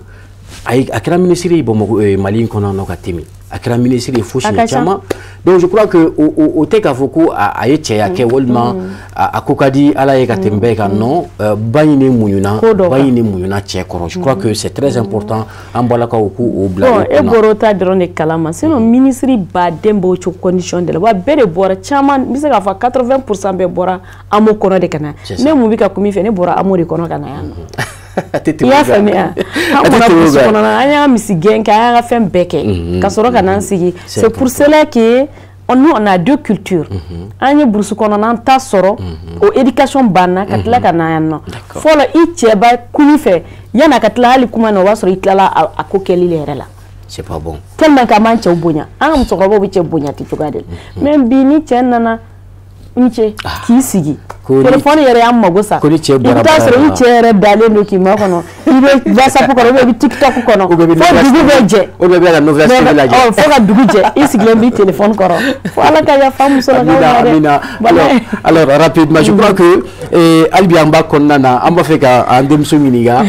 a kɛra ministre ye Bamakɔ Mali in kɔnɔ ka tɛmɛ a kɛra ministre ye fo siɲɛ caman donc je crois que o tɛ k'a fɔ ko a ye cɛya kɛ walima a ko ka di Ala ye ka tɛmɛ bɛɛ kan non ba in de muɲuna cɛ kɔrɔ je crois que c'est très important an balakaw k'o bila e bɔra o ta dɔrɔn de kalama sinon ministre baden b'o cogo condition de la wa bɛɛ de bɔra caman n bɛ se k'a fɔ 80% bɛɛ bɔra AMO kɔnɔ de ka na ne mun bɛ ka kuma I fɛ ne bɔra AMO de kɔnɔ ka na yan nɔ I y'a faamuya an bɔra burusi kɔnɔ na an y'a misi gɛn kɛ an y'a ka fɛn bɛɛ kɛ ka sɔrɔ ka n'an sigi c'est pour cela que nous on a deux cultures an ye burusi kɔnɔ na an ta sɔrɔ o éducation banna ka tila ka na yan nɔ fɔlɔ I cɛ ba kun I fɛ yan'a ka tila hali kuma na o b'a sɔrɔ I tilala a ko kɛli yɛrɛ la c'est pas bon tellement que an b'an cɛw bonya an ka musokɔrɔbaw bɛ cɛ bonya ten cogoya de la mais bi ni cɛ nana n cɛ k'i sigi téléphone yɛrɛ y'an mago sa I bɛ taa sɔrɔ I cɛ yɛrɛ dalen don k'i makɔnɔ I bɛ WhatsApp kɔnɔ ou bien I bɛ TikTok kɔnɔ fo dugu bɛ jɛ fo ka dugu jɛ I sigilen b'i téléphone kɔrɔ fo Ala ka yafa musolakaw ma dɛ alors rapidement je crois que hali bi an b'a kɔnɔna na an b'a fɛ ka an denmuso ɲininka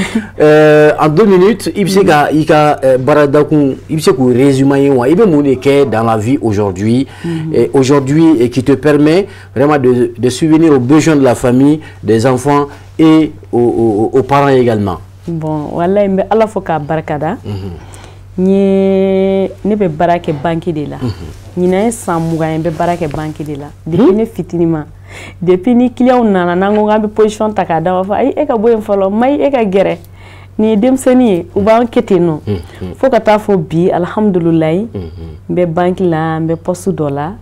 en 2 minutes I bɛ se ka I ka baaradakun I bɛ se k'o résumé wa I bɛ mun de kɛ dans la vie aujourd'hui aujourd'hui qui te permet vraiment de subvenir aux besoins de la famille, des enfants et aux parents également. Bon wallahi mbe ala fo ka barkada ne be barake banki de la nyina san muga mbe barake banki de la depuis ne fitinima depuis ni client nana nango ngambe position takada wa fa ay e ka boyen falo may e ka gere ni demseni u ba enquêter non fo ka ta fo bi alhamdulillah mbe banki la mbe poste dola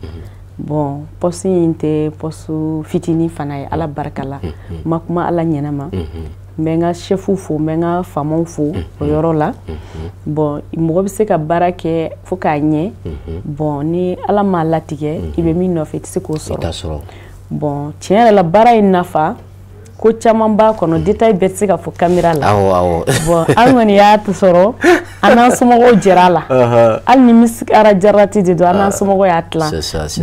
bon poste inte poste fitini fana ala barkala makuma ala nyenama menga chefu fo menga famon fo o yoro la bon mo be se ka barake fo ka nye bon ni ala ma latige ibe mi no fet se ko soro bon tiens la bara inafa ko chaman ba kono detail bet se ka fo camera la awo bon angoni ya to soro anan sumo go jerala al ni misik ara jarati de do anan sumo go ya tla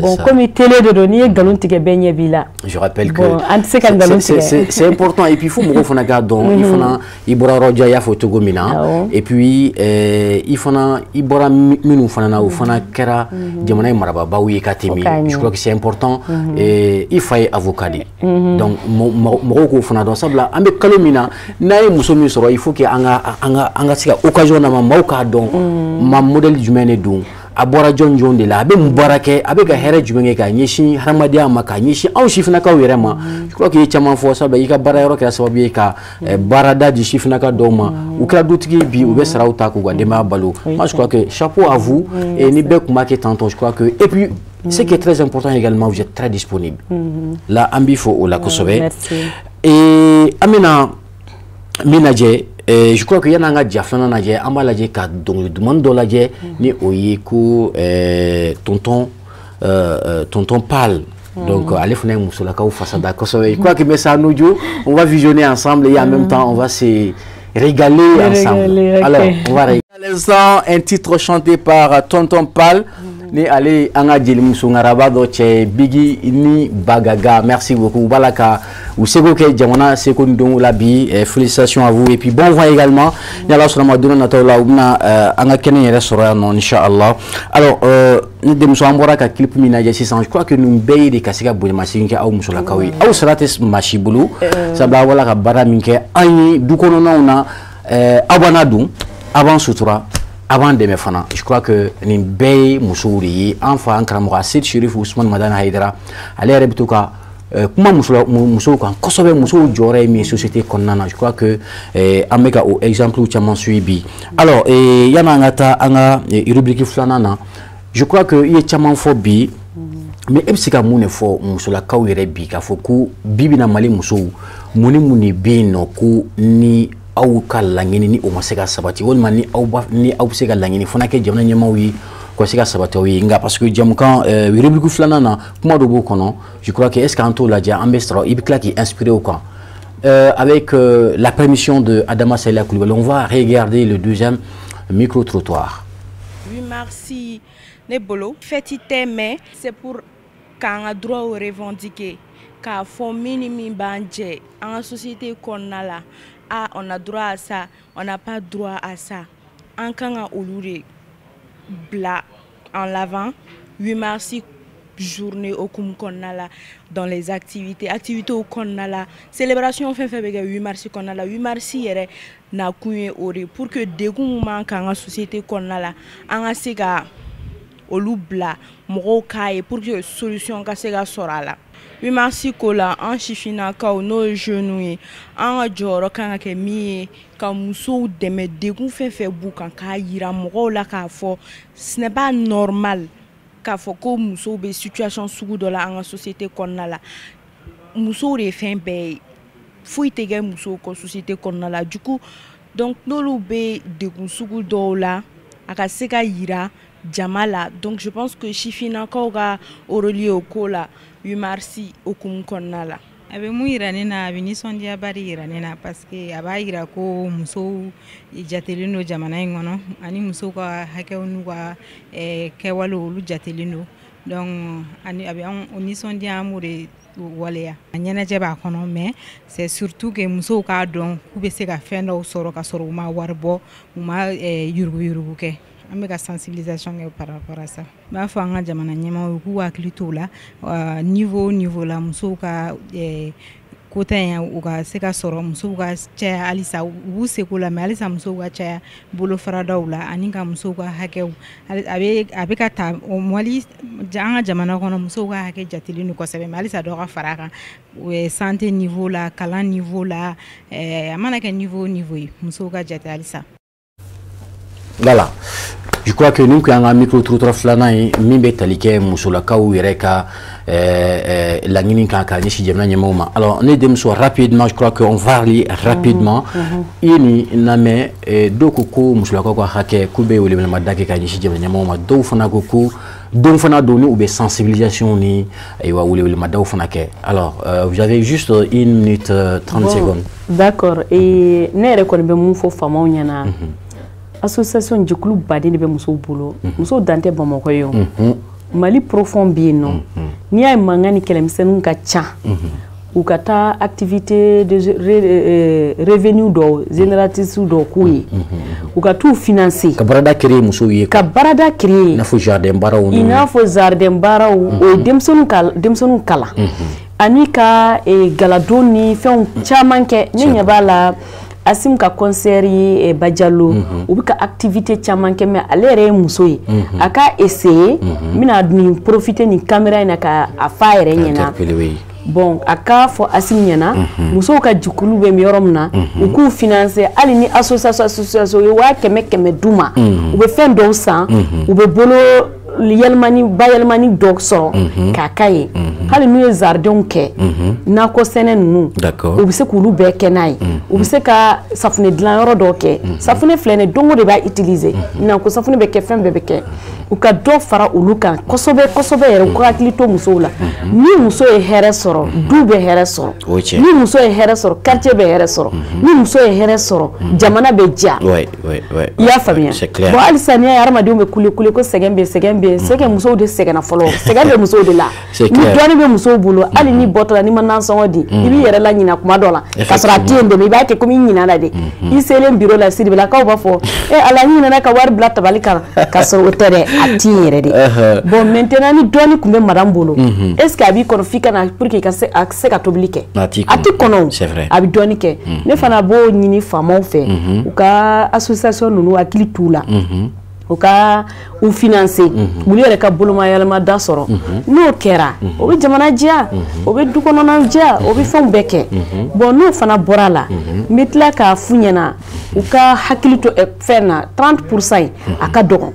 bon comme télé de doni galon tige benye bila je rappelle que c'est important et puis il faut mo fona gardon il fona ibora roja ya photo gomina et puis il fona ibora minu fona na fona kera jamana maraba ba wi katimi je crois que c'est important et il faut avocat donc mo ko fona do sabla ambe kalomina nay musomi soro il faut que anga sika occasion na mauka don ma model jumene dun abora jonjon de la be mubarake abe ga here jumenge ka nyishi haramadia maka nyishi au shifna ka wirema je crois que chama fo sabla yika bara yoro ka sababu ka barada di shifna ka doma ukra dutigi bi ube sarauta ko dema balo moi je crois que chapeau à vous et ni be kuma ke tantôt je crois que et puis ce qui est très important également vous êtes très disponible là ambifo ou la kosobe et amina minaje je crois que yana nga jaflana naje ambalaje ka demande dolaje ni oyiku tonton Pal donc allez fona musula ka face da kosobe je crois que mais ça nous on va visionner ensemble et en même temps on va se régaler ensemble alors on va régaler à l'instant un titre chanté par tonton Pal ni allez anga jeli musungaraba do che bigi ni bagaga merci beaucoup balaka ou sego ke jamana seko ndongo la bi félicitations à vous et puis bon vent également ni Allah subhanahu wa ta'ala ubna anga kenen yere soro non inchallah alors ni dem so ambora ka clip mina je 600 je crois que nous bey de kasika boni masinke aw musula kawi aw sarates machibulu sabla wala ka bara minke ani du kono na abana dum avant sutura avant de me fana je crois que ni bey musouri enfant karamoka Sid Chérif Ousmane Madana Haidara ale rebituka kuma muso kan kosobe muso jore mi société konnana je crois que ameka au exemple ou chama suivi alors yana ngata anga rubrique flanana je crois que il est chama phobie mais ebsika mune fo muso la kawire bi ka foku bibi na mali muso muni bino ku ni au kalangini ni o maseka sabati wol mani au seka langini fona ke jamna nyamawi ko seka sabati wi nga parce que jamkan rubrique flanana kuma do bokono je crois que est-ce qu'anto la dia ambestra ibikla qui inspiré au camp avec la permission de Adama Sela Koulibaly on va regarder le deuxième micro trottoir. Oui merci Nebolo fêtité mais c'est pour quand a droit au revendiquer car font minimum banje en société qu'on a là. Ah, on a droit à ça, on n'a pas droit à ça. En quand on a bla en l'avant, 8 mars, journée au Kumkonala dans les activités au Konala, célébration fin février 8 mars Konala, 8 mars hier na kuye ore pour que des moments quand la société Konala, en a sega olu bla moro kaye pour que solution ka sega sorala. 8 mars kola en chifina ka no genou en joro kan ke mi ka muso deme degun fe bu kan ka yira mo la ka fo ce n'est pas normal ka fo ko muso be situation sugu do la en société konnala muso re fin be fui tege muso ko société konnala du coup donc nolu be degun sugu do la aka seka yira jamala donc je pense que chifina ka ga oreli okola 8 mars au Kumkonala. Abe mu iranena abini sondia bari iranena parce que aba ira ko muso jatelino jamana ngono ani muso ko hakewnu wa kewalo lu jatelino donc ani abe oni sondia amure waleya anyana jeba kono mais c'est surtout que muso ka don kube se ka fendo soro ka soro ma warbo ma yurgu ke ameka sensibilisation par rapport à ça ba fa nga jamana nyama ku wa klito la niveau la muso ka kota in u ka se ka sɔrɔ musow ka caya halisa u b'u seko la mais halisa musow ka caya bolofaradaw la ani ka musow ka hakɛw a bɛ ka ta o Mali an ka jamana kɔnɔ musow ka hakɛ jatelen don kosɛbɛ mais halisa dɔ ka fara a kan santé niveau la kalan niveau la a mana kɛ niveau ye musow ka jate halisa. Voilà. Je crois que nous, quand on a un micro-trottoir flanant, nous avons musolakaw yereka la nini kaka ni si jamna nyamoma. Alors on est dem so rapidement, je crois qu'on va aller rapidement. Ini name do koko musolakaw ko hake kube wele na madake ka ni si jamna nyamoma do fana koko do fana doni ou be sensibilisation ni et wa wele madaw fana ke. Alors vous avez juste 1 minute 30 secondes. D'accord. Et ne rekon be mun fo fama nyana. Association jikulu baden de be muso bolo muso dante Bamako yo Mali profond bien non ni ay mangani kelemsenu ka cha ou kata activité de revenu do génératrice do kuyi ou ka tout financer ka barada créer muso ye ka barada créer na fo jardin baraw ina fo jardin baraw o demsonu kala ani ka galadoni fen chaman ke ni bala asim ka concert yi Badialo ou bi ka activité chaman ke mais aller muso yi aka essayer mina ni profiter ni caméra ina ka affaire nyena bon aka fo asim nyena muso ka jikulu be mi yorom na u ku financer ali ni association yi wa keme duma u be fen do san u be bolo bayelmani dog so kakaye hali nu jardin ke na ko sene nu d'accord u bi se kulu be kenai u bi se ka safune dilan yoro do ke safune flene dongo de ba utiliser na ko safune be ke fen be ke u ka do fara ulukan kosobe yere ko hakili to muso la ni muso e here soro du be here soro ni muso e here soro quartier be here soro ni muso e here soro jamana be ja ouais ya famia c'est clair bon alisania yarma de be kule ko segembe c'est que muso de segana folo segembe muso de la ni doni be muso bolo ali ni botla ni manan sonodi ibi yere la nyina kuma dola kasra tiende me ba ke komi nyina la de I selen bureau la siri la ka ba fo ala nyina na ka war bla tabalika kaso otere atire de bon maintenant ni doni kumbe madame bolo est ce que abi kono fika na pour que accès ka toblike ati kono c'est vrai abi doni ke ne fana bo nyini fama fe ou ka association nunu akili tula o ka u financer muli yɛrɛ ka boloma yalama da sɔrɔ n'o kɛra o bɛ jamana diya o bɛ du kɔnɔna diya o bɛ fɛnw bɛɛ kɛ bon n'o fana bɔra la n bɛ tila k'a fu ɲɛna u ka hakili to fɛn na 30% a ka dɔgɔn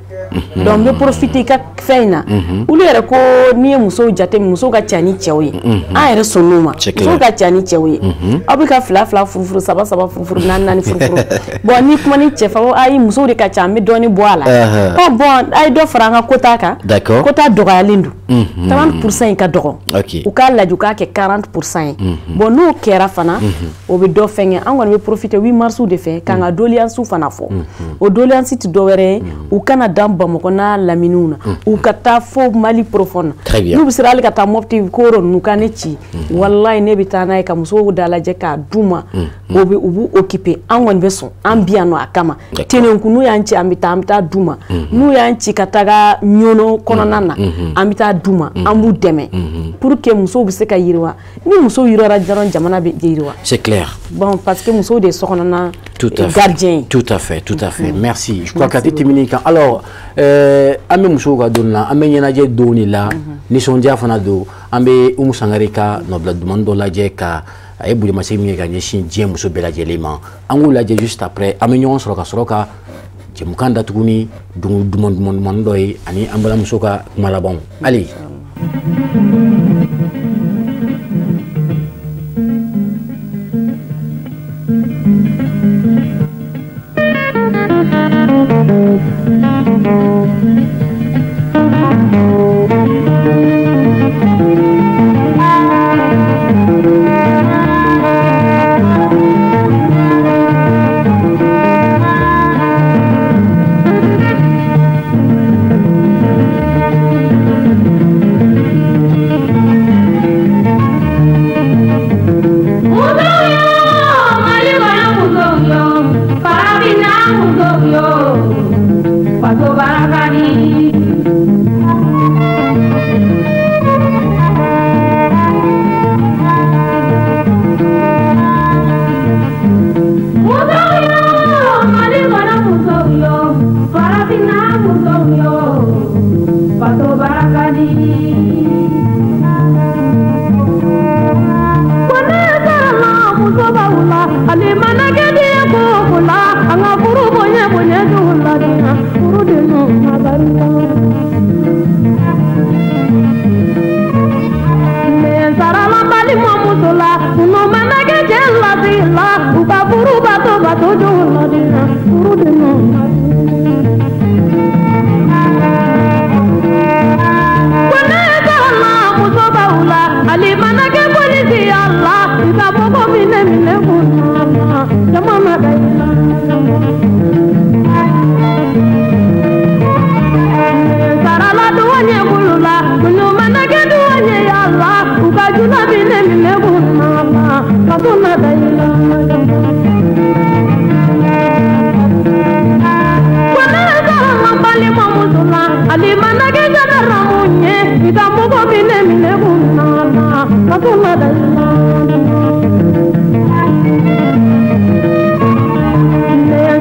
donc n bɛ profiter ka fɛn na olu yɛrɛ ko n'i ye musow jate musow ka ca ni cɛw ye an yɛrɛ sɔn n'o ma musow ka ca ni cɛw ye aw bɛ ka fila furufuru saba furufuru naani furufuru bon ni kuma ni cɛ fa ayi musow de ka ca an bɛ dɔɔni bɔ a la bon ay do faranga kota ka d'accord kota dogayalindu 30% ka dogo u ka laju ka ke 40% bon no kera fana o be do fenge an gon be profiter 8 mars de fe kanga doliance fana fo o doliance ti do were u kana damba mo kona laminuna u kata fo Mali profond nu bisral kata mopti koro nu kaneci wallahi ne bitana ka muso dala je ka duma o be ubu occuper an gon be so ambiano akama tenen kunu yanci amita duma nu yanci kataga nyono konona na ambita duma ambu deme pour que muso bi se ka yirwa ni muso yirora jaron jamana be yirwa c'est clair bon parce que muso de sokonana gardien tout à fait merci je crois qu'à Timinika alors amé muso ga donna amé nyana je doni la ni sonja fana do ambe umusangareka no bla demando la je ka ay buli masemi ga nyeshi je muso bela jelema angula je juste après amé nyon soroka Mukanda tuguni dumon doy ani ambala musoka malabon ali ali managedi ko kula anga furu bonye bonye dulla dia furu de no magarita me sarala bali mamutula no managedi la dilla uba furu bato dulla dia furu de no ali manake polisi Allah ita boko mine kunama jamana dayla sarala duwanye bulula kunu manake duwanye Allah ukajuna mine kunama katuna dayla wana zama bali mamuzula ali manake jadara munye ita boko mine kunama katuna dayla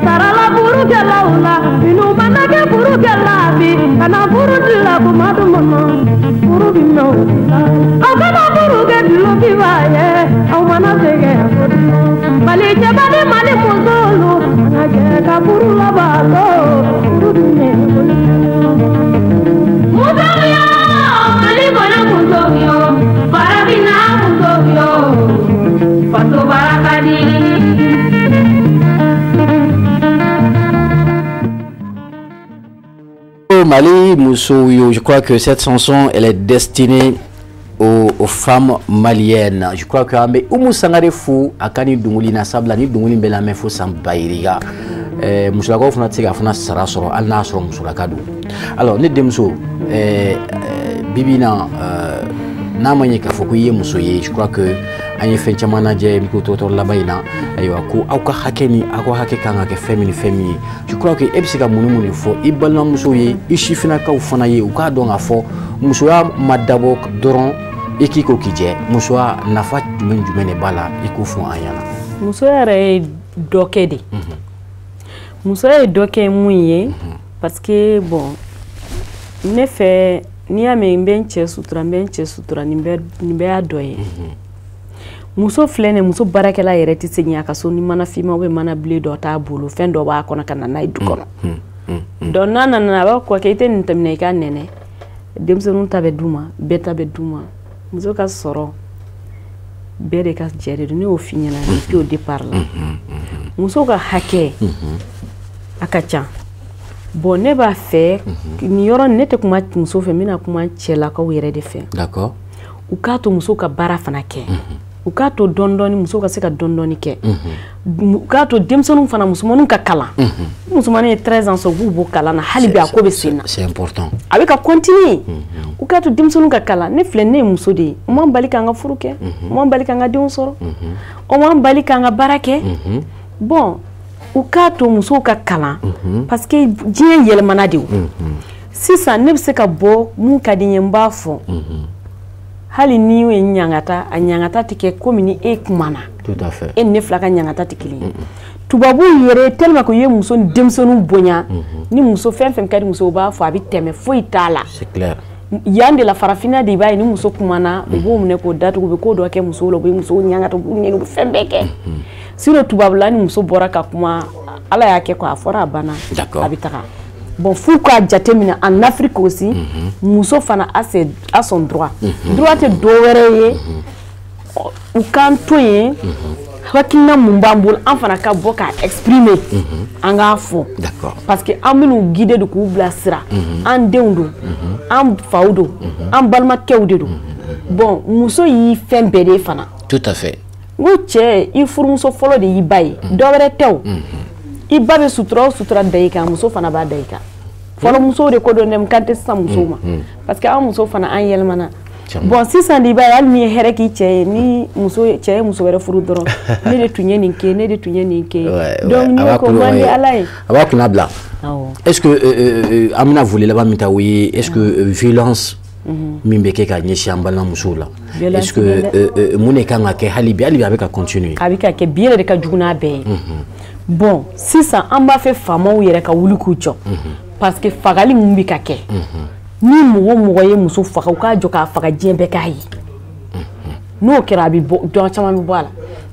sarala buru gelaula inu manake buru gelabi kana buru dilla kumadu mama buru bino akana buru gedlo biwaye au manasege bali jabade mali muzulu naje ka buru labalo buru bine muzamiya mali bona muzamiyo barabina muzamiyo pato barakadi. Mali Moussouyo, je crois que cette chanson elle est destinée aux femmes maliennes. Je crois que mais Oumou Sangare fou akani dunguli na sabla ni dunguli mbela me fo sambairiga. Moussulago fona tiga fona sara soro al nasro mousulakadu. Alors ne demso bibina na manye ka fo kuye musoye. Je crois que anye fencha manager miko toto labaina aywa ko awka hakeni ako hake kanga ke femini je crois que ebsika munumuni fo ibalna musoye ishifina ka ufana ye uka donga fo musoya madabo doron ekiko kije musoya nafa jumene bala ikufu ayana musoya re dokede musoya doke muye parce que bon ne fait ni ame mbenche sutura nimbe adoye muso flene muso barakela yere ti senya ka so ni mana fima we mana ble do ta bolo fen do ba kono kana na idukono don nana ba ko ke iten tamne ka nene dem so nun tabe duma beta be duma muso ka soro bere ka jere ni o finyana ni o départ la muso ka hake akacha bonne ba fe ni yoro nete kuma muso fe mina kuma chela ka yere de fe d'accord u ka to muso ka bara fana ke ukato dondoni muso ka se ka dondoni ke ukato demsonu fana musumanu ka kala musumane 13 ans so bubo kala na halibi akobe sina c'est important avec ka continuer ukato demsonu ka kala ne flene muso de o man balika nga furuke o man balika nga de soro o man balika nga barake bon ukato muso ka kala parce que dien yele manadi si ça ne se ka bo mun kadinye mbafo hali niwe nyangata tike komini kumana tout à fait ne flaka nyangata tikili tubabu yere tellement que ye muso demsonu bonya ni muso fem kadi muso ba fo abi teme fo itala c'est clair yande la farafina de bay ni muso kumana bo mune ko datu ko be ko do ke muso lo be muso nyangata bu nyenu fembeke sino tubabu la ni muso boraka kuma ala yake ko afora bana abitaka bon fou ka jatemina en Afrique aussi muso fana a son droit droit te dowere ou quand toye hakina mumbambul en fana ka boka exprimer anga fo d'accord parce que aminu guider de ko blasira en deundo en faudo en balma kewdedo bon muso yi fembede fana tout à fait ngoche il faut muso folo de yibai dowere tew ibabe sutra daika muso fana ba daika folo muso de ko do nem kante sa muso ma parce que am muso fana an yelmana bon si ça diba yal mi here ki che ni muso che muso were furu doro ne de tunye ninke donc ni ko mandi alay aba kuna bla est-ce que amina voulait là-bas mitawi est-ce que violence mimbeke ka nyeshi ambala musula est-ce que mune kanga ke halibi avec à continuer abika ke bien de ka juguna be bon si ça amba fait fama ou yere ka wuli ku cho parce que fagali mumbi ka ke ni mugo ye muso faga ka jo ka faga jembe kai no kira bi bo do chama bi bala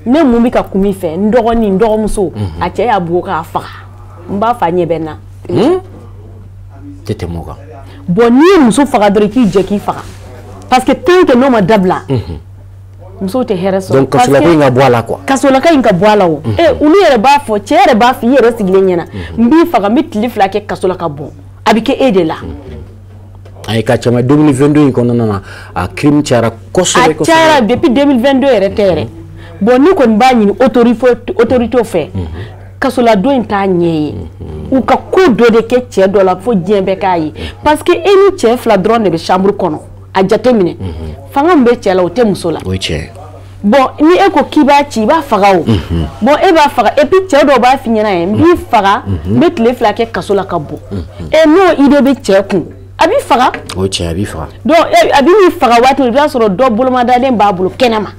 ne mun bi ka kumi fɛ n dɔgɔnin n dɔgɔmuso a cɛ y'a bugo k'a faga n b'a fa ɲɛ bɛ n na tɛ tɛmɛ o kan bon n'i ye muso faga dɔrɔn i k'i jɛ k'i faga parce que tant que n'o ma dabila muso tɛ hɛrɛ sɔrɔ donc kasolaka in ka bɔ a la quoi kasolaka in ka bɔ a la o olu yɛrɛ b'a fɔ cɛ yɛrɛ b'a fɔ i yɛrɛ sigilen ɲɛna n b'i faga n bɛ tile 2 kɛ kasolaka bɔ a bɛ kɛ e de la ay ka cama 2022 in kɔnɔna na a crime cayara kosɛbɛ kosɛbɛ a cayara depuis 2022 yɛrɛ tɛ yɛrɛ bon ni kɔni b'a ɲini autorité fɛ kasoladon in t'a ɲɛ ye u ka ko dɔ de kɛ cɛ dɔ la fo diɲɛ bɛɛ k'a ye parce que e ni cɛ 2 dɔrɔn de bɛ chambre kɔnɔ a jate minɛ fanga min bɛ cɛ la o tɛ muso la o ye tiɲɛ bon ni e ko k'i b'a ci i b'a faga o bon e b'a faga et puis cɛ dɔw b'a f'i ɲɛna ye n b'i faga n bɛ tile 2 kɛ kaso la ka bɔ n'o idée bɛ cɛ kun a b'i faga o ye tiɲɛ a b'i faga donc a b'i faga waati i b'a sɔrɔ dɔ bolomadalen b'a bolo kɛnɛma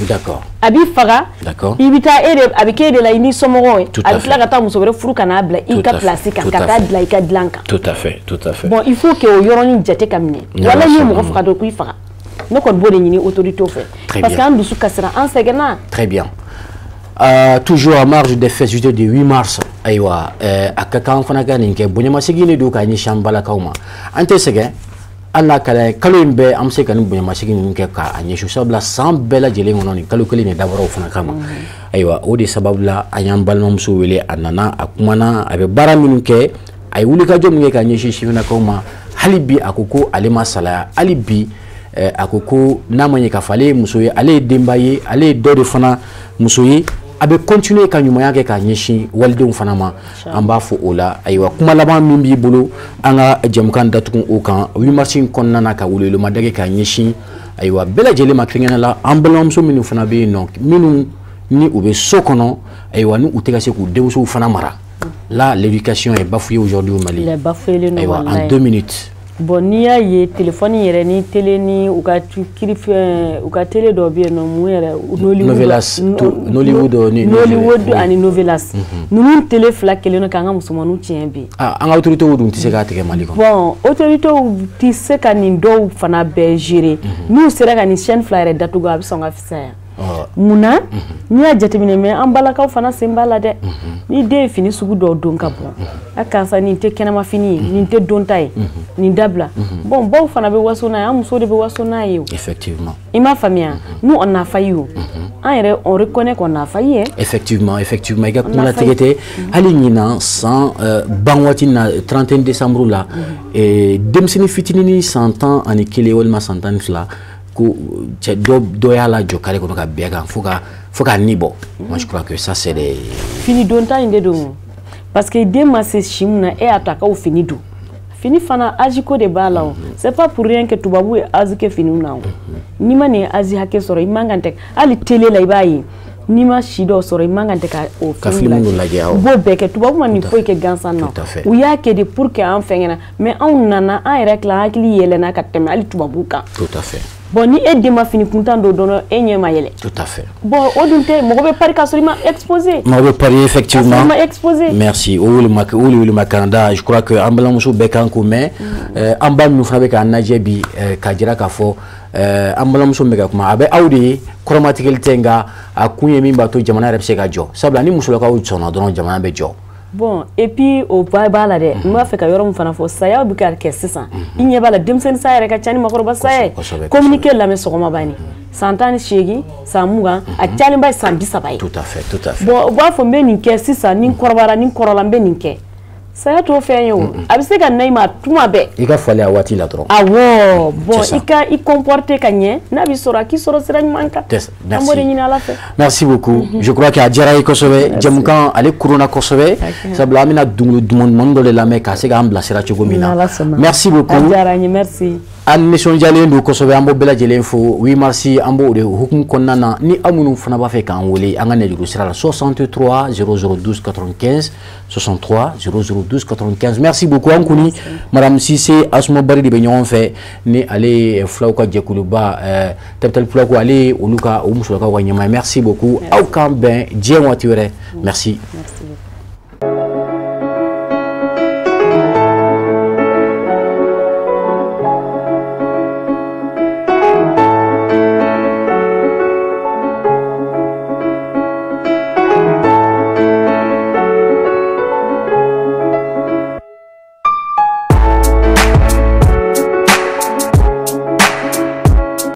d'accord a b'i faga d'accord i bɛ taa a bɛ k'e de la i ni somɔgɔw ye a bɛ tila ka taa muso wɛrɛ furu ka n'a bila i ka place kan ka taa dilan i ka dilan kan tout à fait bon il faut que o yɔrɔnin jate ka minɛ wala n'i ye mɔgɔ faga dɔrɔn k'i faga ne kɔni b'o de ɲini autorité fɛ parce que an dusu kasira an sɛgɛnna très bien toujours à marge des fêtes du 8 mars aywa a ka kan fana ka nin kɛ bonyamasegin de don k'a ɲɛsin an balakaw ma an tɛ sɛgɛn hali n'a ka d'a ye kalo in bɛɛ an bɛ se ka nin bonyamasegin ninnu kɛ k'a ɲɛsin sabula san bɛɛ lajɛlen kɔnɔ nin kalo kelen de dabɔra o fana kama ayiwa o de sababu la an y'an balimamuso wele a nana a kumana a bɛ baara minnu kɛ a ye wulikajɔ min kɛ k'a ɲɛsin sifinnakaw ma hali bi a ko ko ale ma salaya hali bi a ko ko n'a ma ɲɛ k'a fɔ ale ye muso ye ale ye denba ye ale ye dɔ de fana muso ye a bɛ continuer ka ɲumanya kɛ k'a ɲɛsin walidenw fana ma an b'a fɔ o la ayiwa kuma laban min b'i bolo an ka jɛmukan datugu o kan 8 mars in kɔnɔna na ka welewelema kɛ k'a ɲɛsin ayiwa bɛɛ lajɛlen ma kɛrɛnkɛrɛnnen la an balimamuso minnu fana bɛ yen nɔ minnu ni u bɛ so kɔnɔ ayiwa ni u tɛ ka se k'u denmusow fana mara là l'éducation est bafouée aujourd'hui au Mali ayiwa en 2 minutes bon n'i y'a ye téléphone yɛrɛ ni télé ni u ka kirifɛn u ka télé dɔ bɛ yen nɔ mun yɛrɛ Nollywood ani Novelas ninnu télé 2 kelen don k'an ka musomaninw tiɲɛ bi an ka autorités dun tɛ se k'a tigɛ Mali kɔnɔ bon autorités tɛ se ka nin dɔw fana bɛɛ gérer n'u sera ka nin chaîne 2 yɛrɛ datugu a bɛ sɔn ka fisaya munna n'i y'a jateminɛ mais an balakaw fana sen b'a la dɛ ni den ye fini sugu dɔw don ka bɔ a karisa nin tɛ kɛnɛma fini ye nin tɛ don ta ye nin dabila bon baw fana bɛ waso n'a ye an muso de bɛ waso n'a ye o effectivement i m'a faamuya nous on a failli o an yɛrɛ on reconnaît qu'on a failli effectivement i ka kuma latigɛ tɛ hali ɲinan san ban waati na 31 décembre la denmisɛnnin fitinin san 11 walima san 12 ko cɛ dɔ y'a la jɔ kare kɔnɔ ka bɛɛ kan fo ka ni bɔ moi je crois que ça c'est des fini don ta in de don parce que den ma se si mun na e y'a to a k'aw fini don fini fana âge ko de b'a la o c'est pas pour rien que tubabu ye âge kɛ finiw na o n'i ma nin âge hakɛ sɔrɔ i man kan tɛ hali télé la i b'a ye n'i ma si dɔw sɔrɔ i man kan tɛ ka o fɛnw lajɛ u b'o bɛɛ kɛ tubabu ma nin foyi kɛ gansan na u y'a kɛ de pour que an fɛngɛna mais anw nana an yɛrɛ tila an hakili yɛlɛnna ka tɛmɛ hali tubabu kan tout à fait bon ni e den ma fini kuntan dɔ dɔn e ɲɛ ma yɛlɛ tout à fait bon o dun tɛ mɔgɔ bɛ pari k'a sɔrɔ i ma exposé mɔgɔ bɛ pari effectivement ma exposé merci o welewelema kanda je crois que an balimamuso bɛɛ kan k'o mɛn an ba minnu fana bɛ k'an lajɛ bi k'a jira k'a fɔ an balimamuso min bɛ ka kuma a bɛ aw de ye kɔrɔmatigɛli tɛ nka a kun ye min b'a to jamana yɛrɛ bɛ se ka jɔ sabula ni musolakaw sɔnna dɔrɔn jamana bɛ jɔ bon et puis o b'a la dɛ n b'a fɛ ka yɔrɔ min fana fɔ saya bɛ ka kɛ sisan i ɲɛ b'a la denmisɛnnin saya yɛrɛ ka ca ni makɔrɔba saya ye communiqué lamɛn sɔgɔma bani san 18 san 20 a cayalenba ye san 30 ye tout à fait bon u b'a fɔ n bɛ nin kɛ sisan ni n kɔrɔbayara ni n kɔrɔla n bɛ nin kɛ saya t'o fɛn ye o a bɛ se ka na i ma tuma bɛɛ i ka falen a waati la dɔrɔn awɔ bon i comporter ka ɲɛ n'a bɛ sɔrɔ a k'i sɔrɔ sira ɲuman kan an b'o de ɲini ala fɛ merci beaucoup je crois que a diyara ye kosɛbɛ jamukan ale kuruna kosɛbɛ sabula an bɛna dungolo duman dɔ de lamɛn ka se k'an bilasira cogo min na merci beaucoup a diyara n ye merci an nisɔndiyalen don kosɛbɛ an b'o bɛɛ lajɛlen fo 8 mars an b'o de hukumu kɔnɔna na ni aw minnu fana b'a fɛ k'an wele an ka nɛgɛjuru sira la 63 0012 95 63 0012 95 merci beaucoup an kuni madame Cissé Asuma Bari de bɛ ɲɔgɔn fɛ ni ale fulaw ka jɛkuluba Tɛpɛtɛli Fulaw ko ale olu ka o musolakaw ka ɲɛmaa merci beaucoup aw k'an bɛn diɲɛ waati wɛrɛ merci